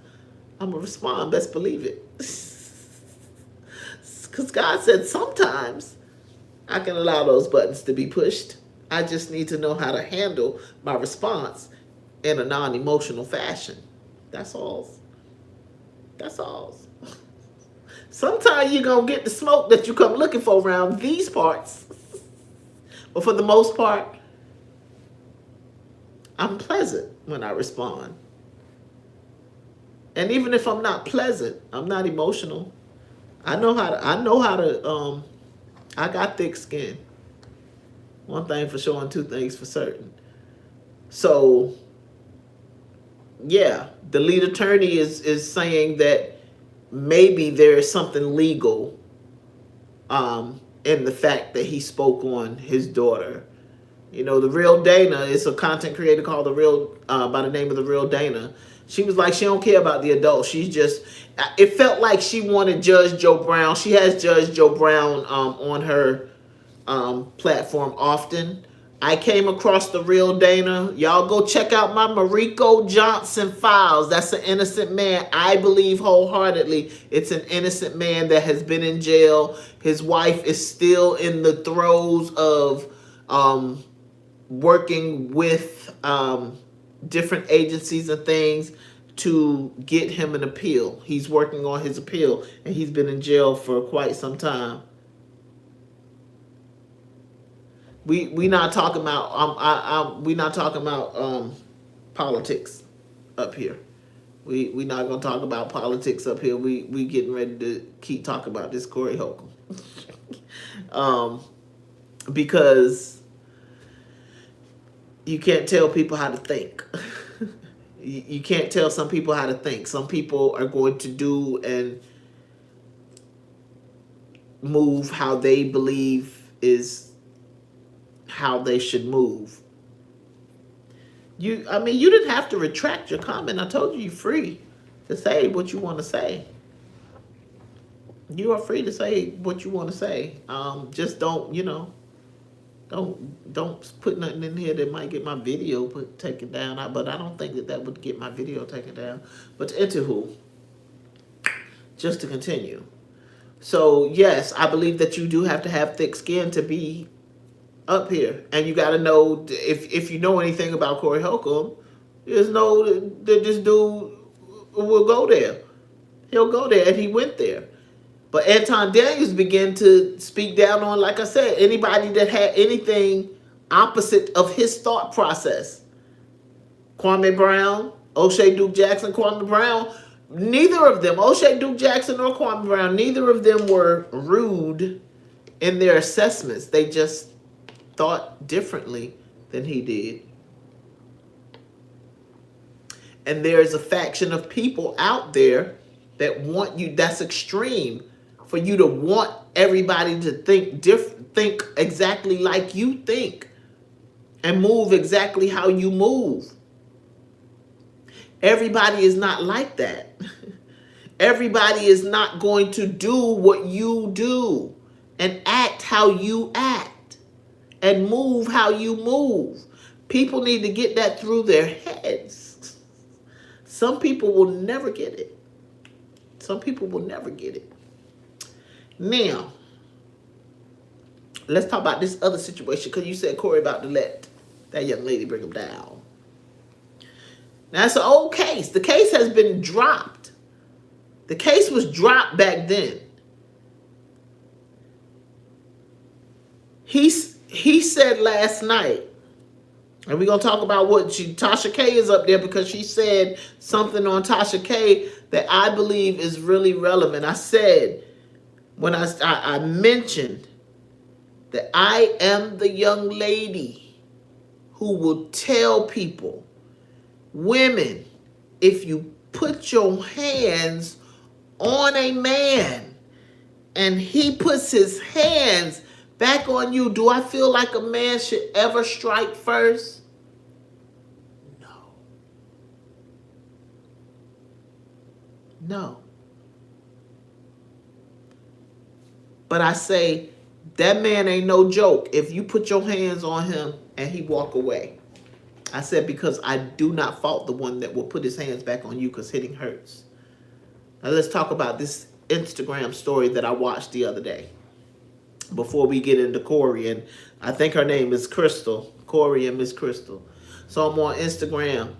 I'm going to respond. Best believe it. Because God said sometimes I can allow those buttons to be pushed. I just need to know how to handle my response in a non-emotional fashion. That's all. That's all. Sometimes you're going to get the smoke that you come looking for around these parts. But for the most part, I'm pleasant when I respond. And even if I'm not pleasant, I'm not emotional. I got thick skin. One thing for sure and two things for certain. So, yeah, the lead attorney is saying that maybe there is something legal in the fact that he spoke on his daughter. You know, the Real Dana is a content creator called by the name of the Real Dana. She was like, she don't care about the adults. It felt like she wanted Judge Joe Brown. She has Judge Joe Brown on her platform often. I came across the Real Dana. Y'all go check out my Mariko Johnson files. That's an innocent man. I believe wholeheartedly it's an innocent man that has been in jail. His wife is still in the throes of working with different agencies and things to get him an appeal. He's working on his appeal, and he's been in jail for quite some time. We not talking about politics up here. We not gonna talk about politics up here. We getting ready to keep talking about this Corey Holcomb. Because you can't tell people how to think. You can't tell some people how to think. Some people are going to do and move how they believe is how they should move. You didn't have to retract your comment. I told you you're free to say what you want to say. You are free to say what you want to say. Just don't put nothing in here that might get my video taken down. But I don't think that would get my video taken down. But anywho, just to continue. So yes, I believe that you do have to have thick skin to be up here, and you got to know if you know anything about Corey Holcomb, just know that this dude will go there. He'll go there, and he went there. But Anton Daniels began to speak down on, like I said, anybody that had anything opposite of his thought process. Kwame Brown, O'Shea Duke Jackson, Kwame Brown Neither of them, O'Shea Duke Jackson or Kwame Brown, neither of them were rude in their assessments. They just thought differently than he did. And there's a faction of people out there that want you, that's extreme, for you to want everybody to think exactly like you think and move exactly how you move. Everybody is not like that. Everybody is not going to do what you do and act how you act and move how you move. People need to get that through their heads. Some people will never get it. Some people will never get it. Now, let's talk about this other situation, because you said Corey about to let that young lady bring him down. Now, it's an old case. The case has been dropped. The case was dropped back then. He said last night, and we're going to talk about what Tasha K is up there, because she said something on Tasha K that I believe is really relevant. I said, when I mentioned that I am the young lady who will tell people, women, if you put your hands on a man and he puts his hands back on you, do I feel like a man should ever strike first? No. No. But I say, that man ain't no joke if you put your hands on him and he walk away. I said, because I do not fault the one that will put his hands back on you, because hitting hurts. Now let's talk about this Instagram story that I watched the other day before we get into Corey. And I think her name is Crystal. Corey and Miss Crystal. So I'm on Instagram,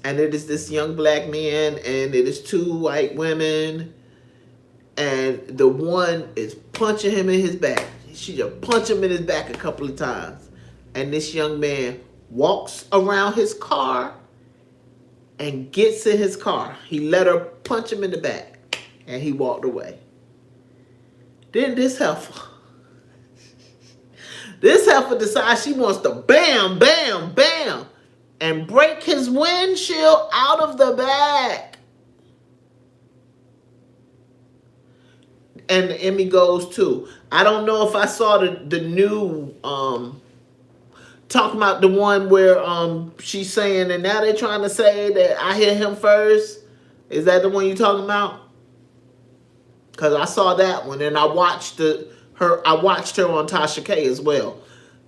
and it is this young black man, and it is two white women, and the one is punching him in his back. She just punched him in his back a couple of times. And this young man walks around his car and gets in his car. He let her punch him in the back, and he walked away. Then this heifer decides she wants to bam, bam, bam, and break his windshield out of the back. And the Emmy goes to, I don't know if I saw the new, talking about the one where she's saying, and now they're trying to say that I hit him first. Is that the one you're talking about? Because I saw that one, and I watched her on Tasha K as well.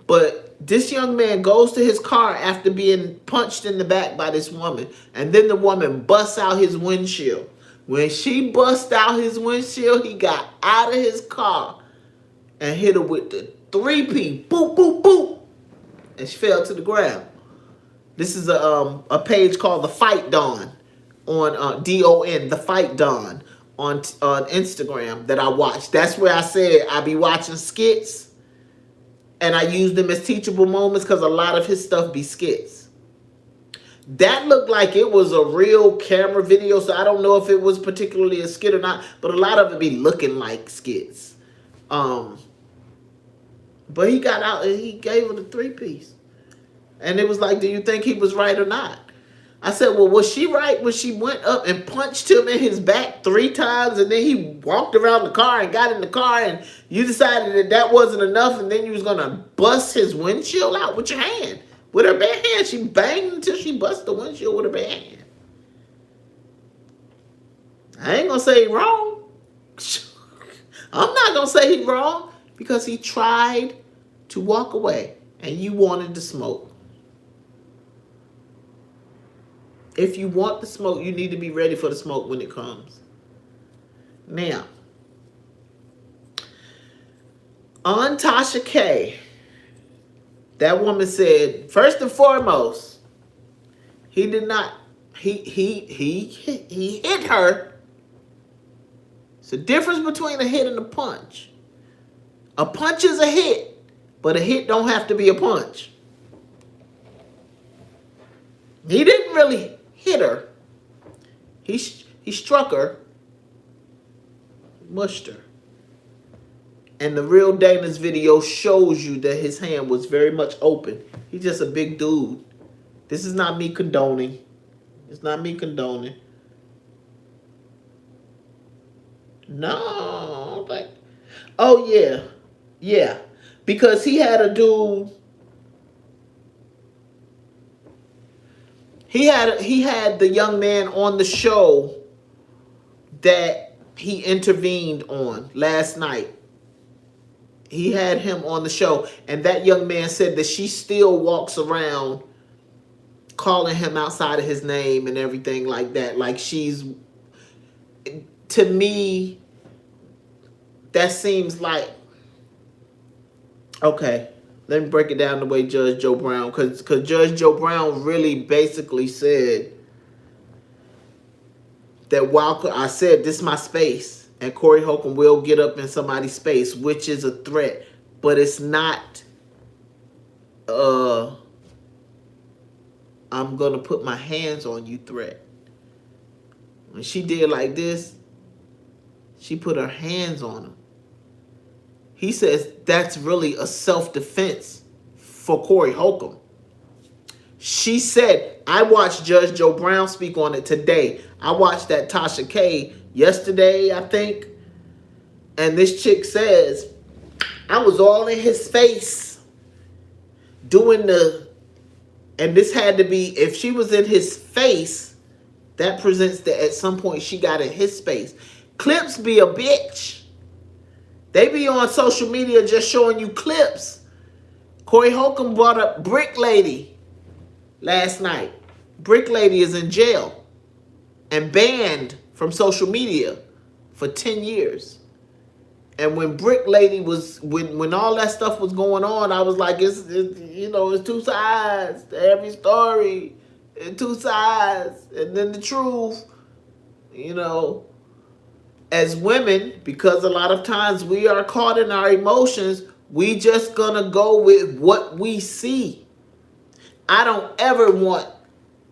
But this young man goes to his car after being punched in the back by this woman, and then the woman busts out his windshield. When she bust out his windshield, he got out of his car and hit her with the 3P. Boop, boop, boop. And she fell to the ground. This is a page called The Fight Dawn on DON, The Fight Dawn on Instagram that I watch. That's where I said I be watching skits, and I use them as teachable moments, because a lot of his stuff be skits. That looked like it was a real camera video, so I don't know if it was particularly a skit or not, but a lot of it be looking like skits. But he got out and he gave her the 3-piece. And it was like, do you think he was right or not? I said, well, was she right when she went up and punched him in his back 3 times, and then he walked around the car and got in the car, and you decided that that wasn't enough, and then you was going to bust his windshield out with your hand? With her bare hand. She banged until she busted the windshield with her bare hand. I ain't going to say he's wrong. I'm not going to say he's wrong, because he tried to walk away and you wanted to smoke. If you want the smoke, you need to be ready for the smoke when it comes. Now, on Tasha K, that woman said, first and foremost, he did not, he hit her. It's a difference between a hit and a punch. A punch is a hit, but a hit don't have to be a punch. He didn't really hit her. He struck her, mushed her. And the real Dana's video shows you that his hand was very much open. He's just a big dude. This is not me condoning. It's not me condoning. No, like, oh yeah, yeah, because he had a dude. He had the young man on the show that he intervened on last night. He had him on the show, and that young man said that she still walks around calling him outside of his name and everything like that. Like she's, to me, that seems like, okay, let me break it down the way Judge Joe Brown, because Judge Joe Brown really basically said that while I said this is my space, and Corey Holcomb will get up in somebody's space, which is a threat, but it's not, I'm going to put my hands on you threat. When she did like this, she put her hands on him. He says that's really a self-defense for Corey Holcomb. She said, I watched Judge Joe Brown speak on it today. I watched that Tasha K yesterday, I think. And this chick says, I was all in his face doing the, and this had to be, if she was in his face, that presents that at some point she got in his space. Clips be a bitch. They be on social media just showing you clips. Corey Holcomb brought up Brick Lady last night. Brick Lady is in jail and banned from social media for 10 years. And when Brick Lady was, when all that stuff was going on, I was like, it's two sides to every story. And two sides. And then the truth, as women, because a lot of times we are caught in our emotions, we just gonna go with what we see. I don't ever want,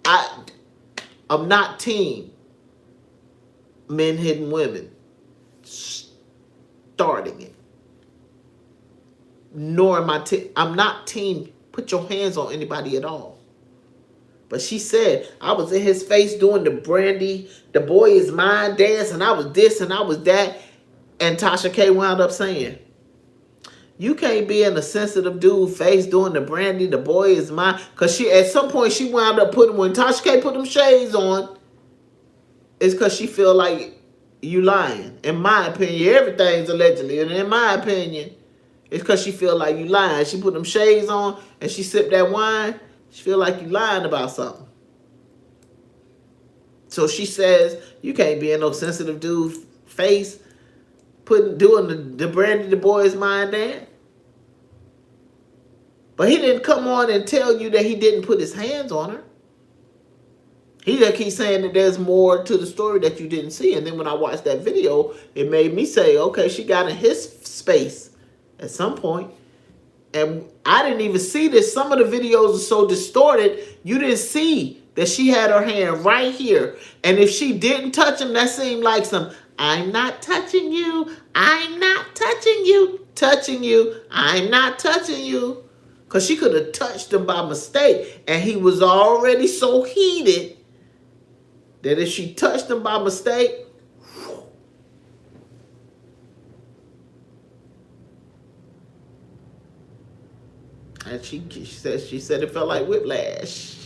I'm not team men hitting women, starting it. Nor am I'm not team put your hands on anybody at all. But she said, I was in his face doing the Brandy, the boy is mine dance, and I was this and I was that. And Tasha K wound up saying, you can't be in a sensitive dude face doing the Brandy, the boy is mine. Because she, at some point, she wound up putting, when Tasha K put them shades on, it's because she feel like you lying. In my opinion, everything's allegedly. And in my opinion, it's because she feel like you lying. She put them shades on and she sipped that wine. She feel like you lying about something. So she says, you can't be in no sensitive dude face doing the Brandy the boy is mine dance. But he didn't come on and tell you that he didn't put his hands on her. He just keeps saying that there's more to the story that you didn't see. And then when I watched that video, it made me say, okay, she got in his space at some point. And I didn't even see this. Some of the videos are so distorted, you didn't see that she had her hand right here. And if she didn't touch him, that seemed like some, I'm not touching you. I'm not touching you. Touching you. I'm not touching you. Because she could have touched him by mistake. And he was already so heated that if she touched him by mistake, and she said it felt like whiplash.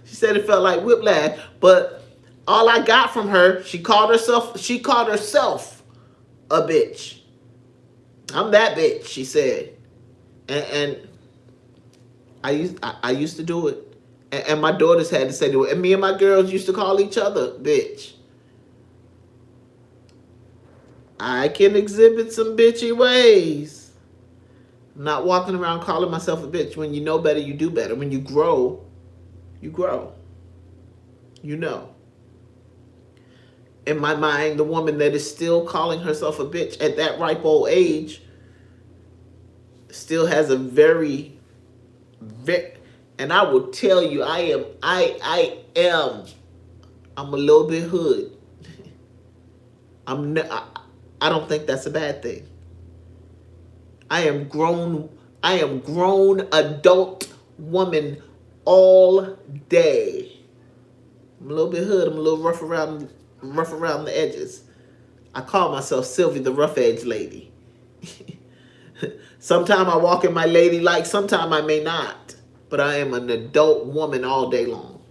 She said it felt like whiplash. But all I got from her, she called herself a bitch. I'm that bitch, she said. And I used to do it. And my daughters had to say to it. And me and my girls used to call each other bitch. I can exhibit some bitchy ways. I'm not walking around calling myself a bitch. When you know better, you do better. When you grow, you grow. You know. In my mind, the woman that is still calling herself a bitch at that ripe old age still has a very, and I will tell you, I am I'm a little bit hood. I don't think that's a bad thing. I am grown. I am grown adult woman all day. I'm a little bit hood. I'm a little rough around the edges. I call myself Sylvie the rough edge lady. Sometimes I walk in my ladylike, sometimes I may not. But I am an adult woman all day long.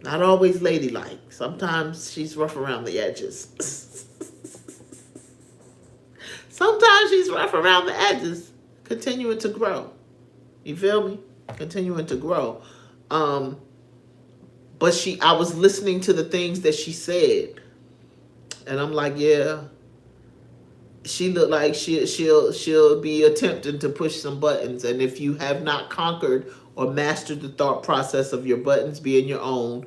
Not always ladylike. Sometimes she's rough around the edges. Sometimes she's rough around the edges. Continuing to grow. You feel me? Continuing to grow. But I was listening to the things that she said. And I'm like, yeah. She looked like she'll be attempting to push some buttons. And if you have not conquered or mastered the thought process of your buttons being your own,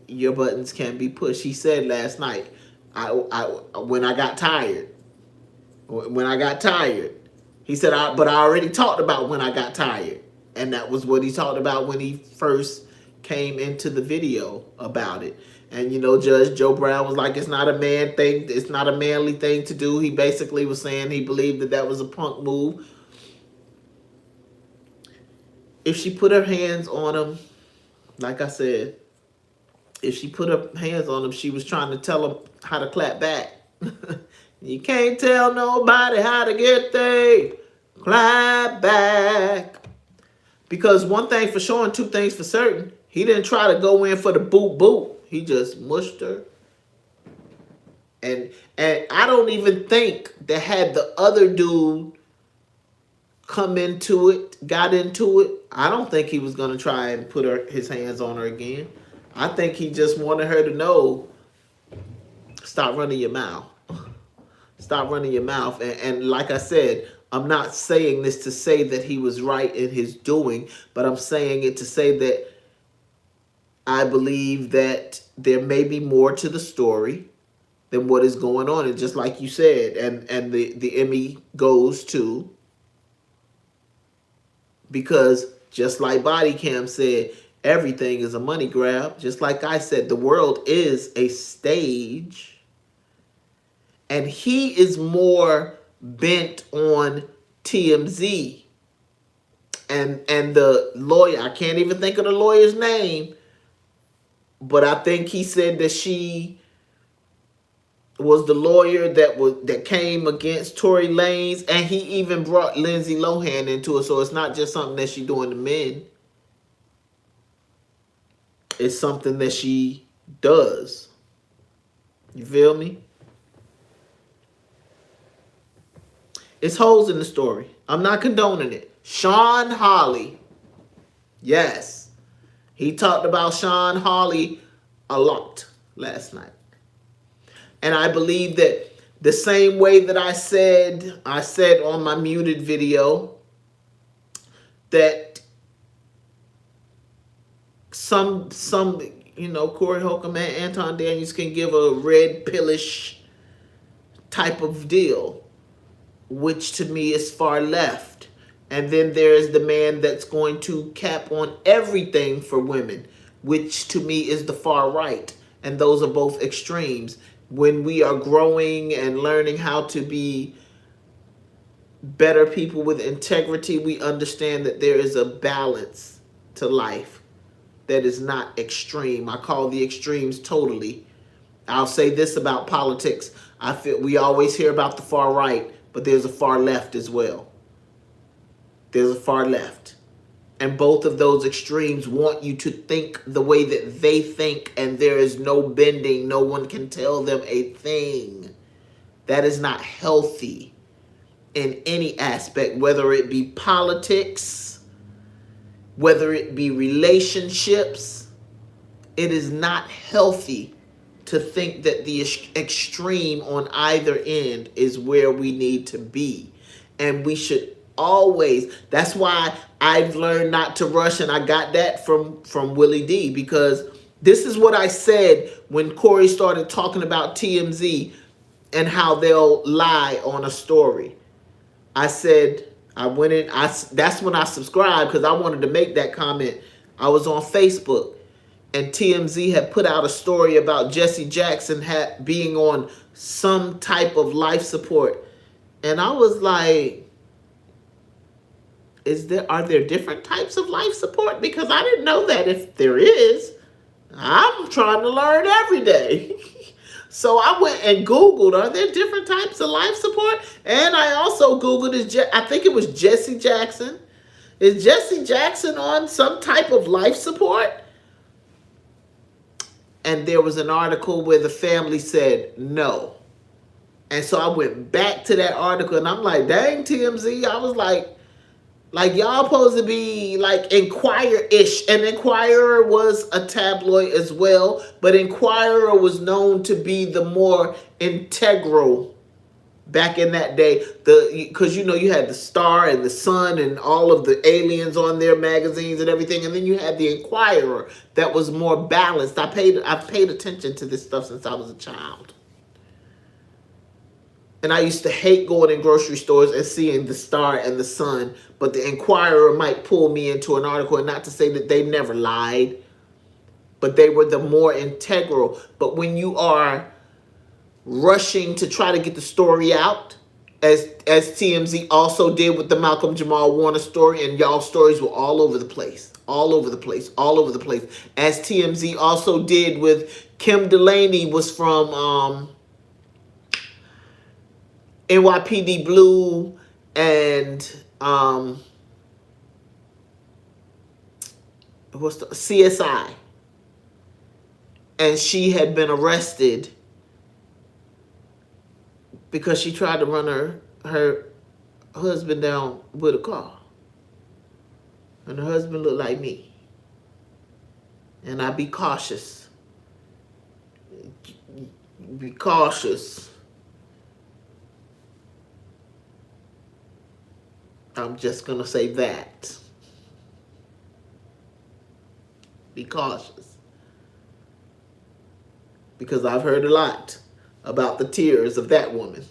your buttons can be pushed. He said last night, when I got tired, he said, but I already talked about when I got tired. And that was what he talked about when he first came into the video about it. And, Judge Joe Brown was like, it's not a man thing. It's not a manly thing to do. He basically was saying he believed that was a punk move. If she put her hands on him, like I said, if she put her hands on him, she was trying to tell him how to clap back. You can't tell nobody how to get they clap back. Because one thing for sure and two things for certain, he didn't try to go in for the boot boot. He just mushed her. And I don't even think that had the other dude got into it, I don't think he was going to try and put his hands on her again. I think he just wanted her to know, stop running your mouth. Stop running your mouth. And like I said, I'm not saying this to say that he was right in his doing, but I'm saying it to say that I believe that there may be more to the story than what is going on. And just like you said, and the Emmy goes to, because just like Body Cam said, everything is a money grab. Just like I said, the world is a stage. And he is more bent on TMZ. And the lawyer, I can't even think of the lawyer's name, but I think he said that she was the lawyer that came against Tory Lanez, and he even brought Lindsay Lohan into it. So it's not just something that she doing to men. It's something that she does. You feel me? It's holes in the story. I'm not condoning it. Sean Hawley. Yes. He talked about Sean Hawley a lot last night. And I believe that the same way that I said on my muted video that some Corey Holcomb and Anton Daniels can give a red pillish type of deal, which to me is far left. And then there's the man that's going to cap on everything for women, which to me is the far right. And those are both extremes. When we are growing and learning how to be better people with integrity, we understand that there is a balance to life that is not extreme. I call the extremes totally. I'll say this about politics. I feel we always hear about the far right, but there's a far left as well. There's a far left. And both of those extremes want you to think the way that they think, and there is no bending. No one can tell them a thing. That is not healthy in any aspect, whether it be politics, whether it be relationships. It is not healthy to think that the extreme on either end is where we need to be. And we should always, that's why I've learned not to rush, and I got that from Willie D, because this is what I said when Corey started talking about TMZ and how they'll lie on a story. I said, that's when I subscribed, because I wanted to make that comment. I was on Facebook, and TMZ had put out a story about Jesse Jackson being on some type of life support. And I was like, are there different types of life support? Because I didn't know that. If there is, I'm trying to learn every day. So I went and Googled, are there different types of life support? And I also Googled, I think it was Jesse Jackson. Is Jesse Jackson on some type of life support? And there was an article where the family said no. And so I went back to that article and I'm like, dang, TMZ. I was like y'all supposed to be like Inquirer-ish. And Inquirer was a tabloid as well, but Inquirer was known to be the more integral back in that day. Because you had the Star and the Sun and all of the aliens on their magazines and everything, and then you had the Inquirer that was more balanced. I've paid attention to this stuff since I was a child. And I used to hate going in grocery stores and seeing the Star and the Sun, but the Inquirer might pull me into an article, and not to say that they never lied, but they were the more integral. But when you are rushing to try to get the story out, as TMZ also did with the Malcolm Jamal Warner story, and y'all stories were all over the place, all over the place, all over the place, as TMZ also did with Kim Delaney was from NYPD Blue and what's the CSI, and she had been arrested because she tried to run her husband down with a car, and her husband looked like me. And I be cautious. Be cautious. I'm just going to say that. Be cautious. Because I've heard a lot about the tears of that woman.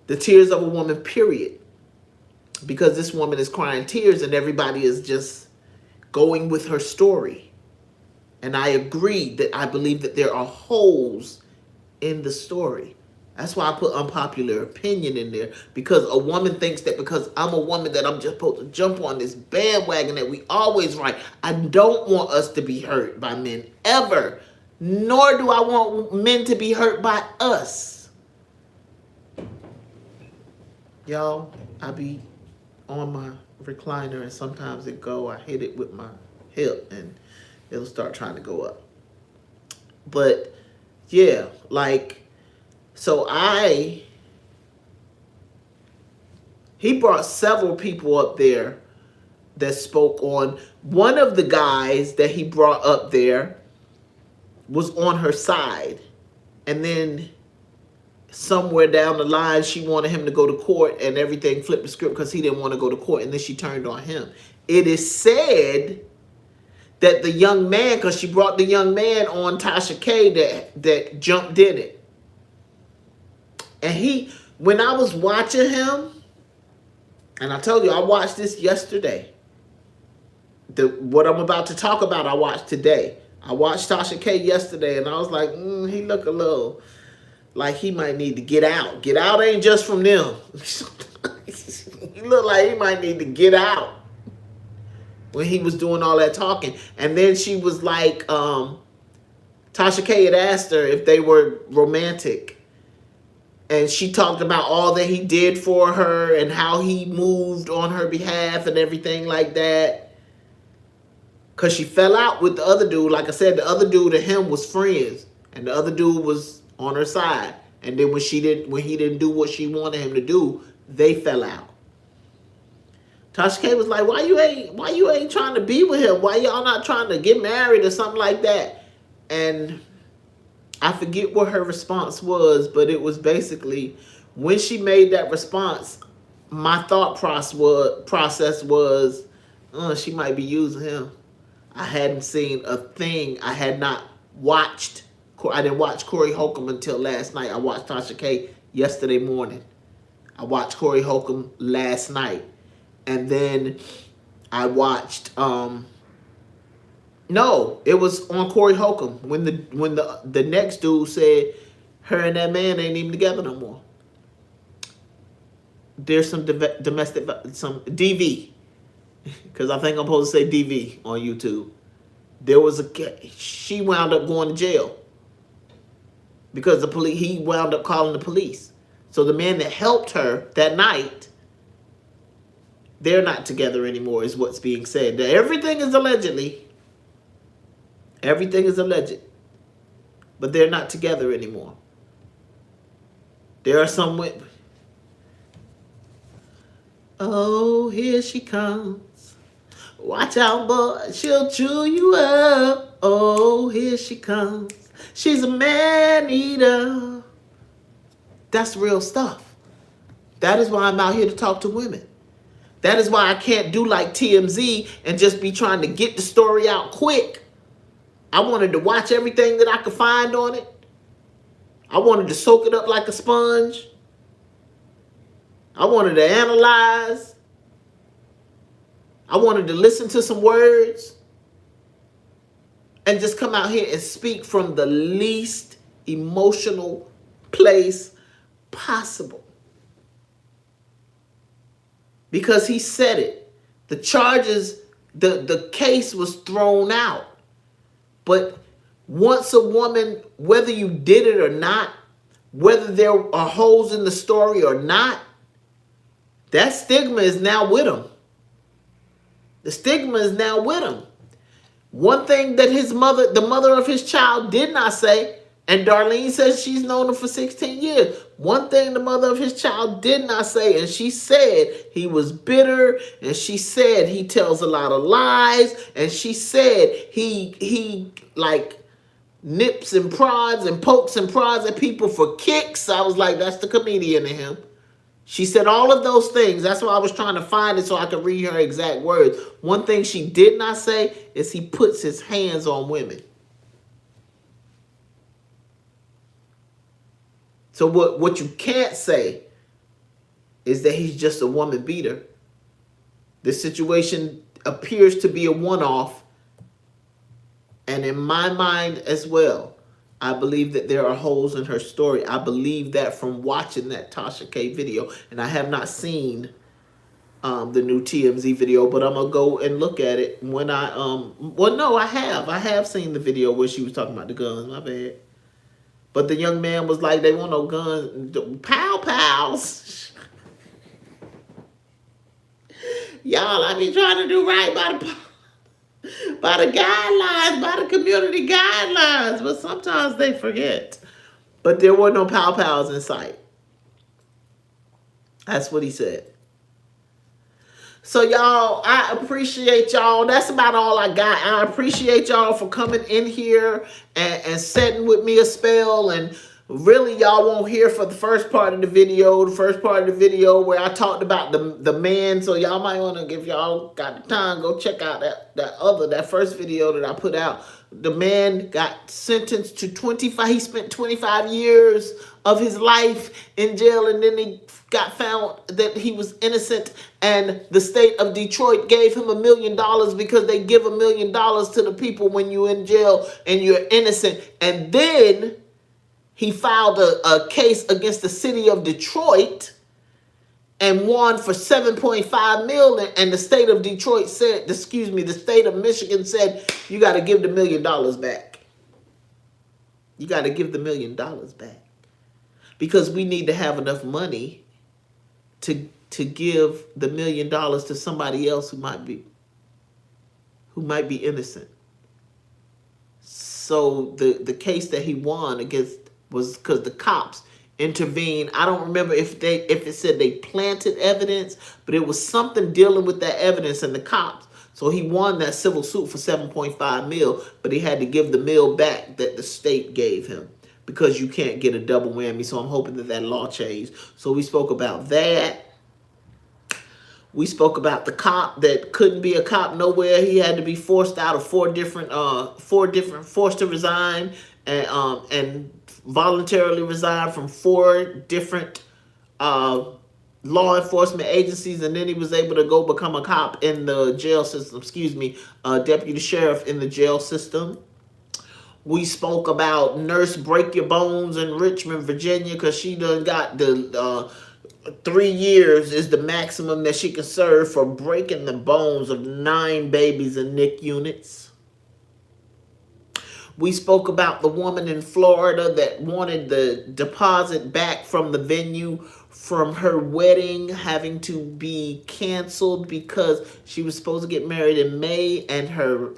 The tears of a woman, period. Because this woman is crying tears and everybody is just going with her story. And I agree that I believe that there are holes in the story. That's why I put unpopular opinion in there, because a woman thinks that because I'm a woman that I'm just supposed to jump on this bandwagon that we always right. I don't want us to be hurt by men ever, nor do I want men to be hurt by us. Y'all, I be on my recliner and sometimes I hit it with my hip and it'll start trying to go up. But yeah, so he brought several people up there that spoke on. One of the guys that he brought up there was on her side. And then somewhere down the line, she wanted him to go to court and everything, flipped the script because he didn't want to go to court. And then she turned on him. It is said that the young man, because she brought the young man on Tasha K that jumped in it. And when I was watching him, and I told you, I watched this yesterday. What I'm about to talk about, I watched today. I watched Tasha K yesterday, and I was like, he look a little like he might need to get out. Get out ain't just from them. He looked like he might need to get out when he was doing all that talking. And then she was like, Tasha K had asked her if they were romantic. And she talked about all that he did for her and how he moved on her behalf and everything like that. Because she fell out with the other dude. Like I said, the other dude and him was friends. And the other dude was on her side. And then when he didn't do what she wanted him to do, they fell out. Tasha K was like, why you ain't trying to be with him? Why y'all not trying to get married or something like that? And I forget what her response was, but it was basically, when she made that response, my thought process was, she might be using him. I hadn't seen a thing. I didn't watch Corey Holcomb until last night. I watched Tasha K yesterday morning. I watched Corey Holcomb last night. And then I watched No, it was on Corey Holcomb when the next dude said her and that man ain't even together no more. There's some domestic, some DV, because I think I'm supposed to say DV on YouTube. There was she wound up going to jail because he wound up calling the police. So the man that helped her that night, they're not together anymore, is what's being said. Everything is allegedly. Everything is alleged. But they're not together anymore. There are some women. Oh, here she comes. Watch out, boy. She'll chew you up. Oh, here she comes. She's a man-eater. That's real stuff. That is why I'm out here to talk to women. That is why I can't do like TMZ and just be trying to get the story out quick. I wanted to watch everything that I could find on it. I wanted to soak it up like a sponge. I wanted to analyze. I wanted to listen to some words and just come out here and speak from the least emotional place possible. Because he said it. The charges, the case was thrown out. But once a woman, whether you did it or not, whether there are holes in the story or not, that stigma is now with him. The stigma is now with him. One thing that the mother of his child did not say, and Darlene says she's known him for 16 years. One thing the mother of his child did not say, and she said he was bitter, and she said he tells a lot of lies, and she said he like nips and prods and pokes and prods at people for kicks. I was like, that's the comedian in him. She said all of those things. That's why I was trying to find it so I could read her exact words. One thing she did not say is he puts his hands on women. So what you can't say is that he's just a woman beater. This situation appears to be a one-off. And in my mind as well, I believe that there are holes in her story. I believe that from watching that Tasha K video. And I have not seen the new TMZ video, but I'm going to go and look at it when I... well, no, I have. I have seen the video where she was talking about the guns. My bad. But the young man was like, they want no guns. Pow pals. Y'all, I be trying to do right by the guidelines, by the community guidelines. But sometimes they forget. But there were no pow pals in sight. That's what he said. So, y'all, I appreciate y'all. That's about all I got. I appreciate y'all for coming in here and setting with me a spell. And really, y'all won't hear for the first part of the video. The first part of the video where I talked about the man. So, y'all might want to, if y'all got the time, go check out that first video that I put out. The man got sentenced to 25. He spent 25 years of his life in jail, and then he got found that he was innocent, and the state of Detroit gave him $1 million because they give $1 million to the people when you're in jail and you're innocent. And then he filed a case against the city of Detroit and won for $7.5 million. And the state of Detroit said, the state of Michigan said, you got to give the $1 million back. You got to give the $1 million back. Because we need to have enough money to give the $1 million to somebody else who might be innocent. So the case that he won against was because the cops intervened. I don't remember if it said they planted evidence, but it was something dealing with that evidence and the cops. So he won that civil suit for $7.5 million, but he had to give the $1 million back that the state gave him, because you can't get a double whammy. So I'm hoping that law changed. So we spoke about that. We spoke about the cop that couldn't be a cop nowhere. He had to be forced out of forced to resign and voluntarily resign from 4 different law enforcement agencies, and then he was able to go become a cop in the jail system. Excuse me, a deputy sheriff in the jail system. We spoke about Nurse Break Your Bones in Richmond, Virginia, because she done got the 3 years is the maximum that she can serve for breaking the bones of 9 babies in NIC units. We spoke about the woman in Florida that wanted the deposit back from the venue from her wedding having to be canceled because she was supposed to get married in May, and her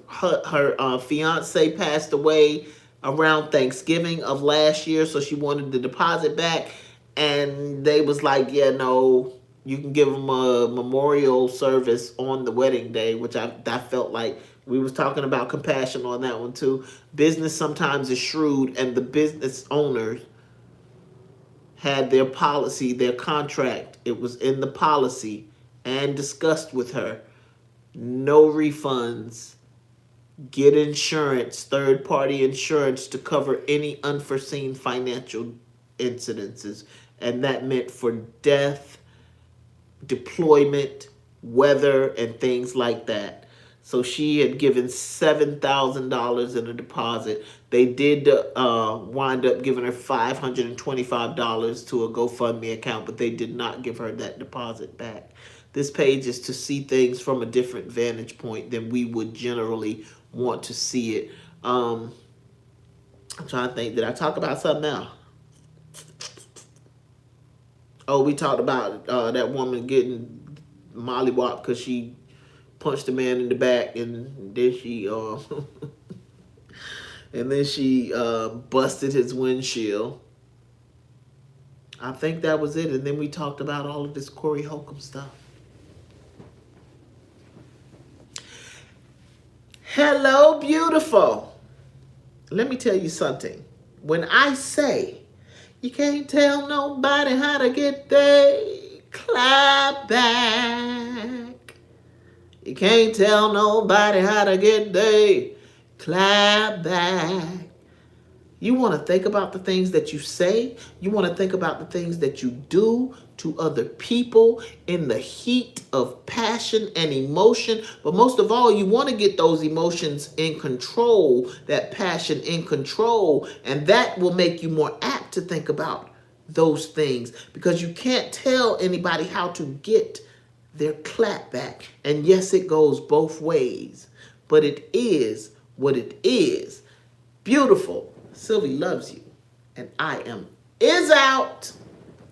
fiance passed away around Thanksgiving of last year, so she wanted the deposit back, and they was like, yeah, no, you can give them a memorial service on the wedding day, which I felt like we was talking about compassion on that one too. Business sometimes is shrewd, and the business owners had their policy, their contract. It was in the policy and discussed with her. No refunds. Get insurance, third-party insurance, to cover any unforeseen financial incidences. And that meant for death, deployment, weather, and things like that. So she had given $7,000 in a deposit. They did wind up giving her $525 to a GoFundMe account, but they did not give her that deposit back. This page is to see things from a different vantage point than we would generally want to see it. I'm trying to think. Did I talk about something else? Oh, we talked about that woman getting mollywopped because she punched a man in the back, and then she busted his windshield. I think that was it. And then we talked about all of this Corey Holcomb stuff. Hello, beautiful. Let me tell you something. When I say you can't tell nobody how to get their clap back, you can't tell nobody how to get their clap back. You want to think about the things that you say. You want to think about the things that you do to other people in the heat of passion and emotion. But most of all, you want to get those emotions in control, that passion in control. And that will make you more apt to think about those things, because you can't tell anybody how to get their clap back. And yes, it goes both ways, but it is what it is. Beautiful. Sylvie loves you, and I am out.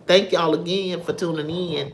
Thank y'all again for tuning in.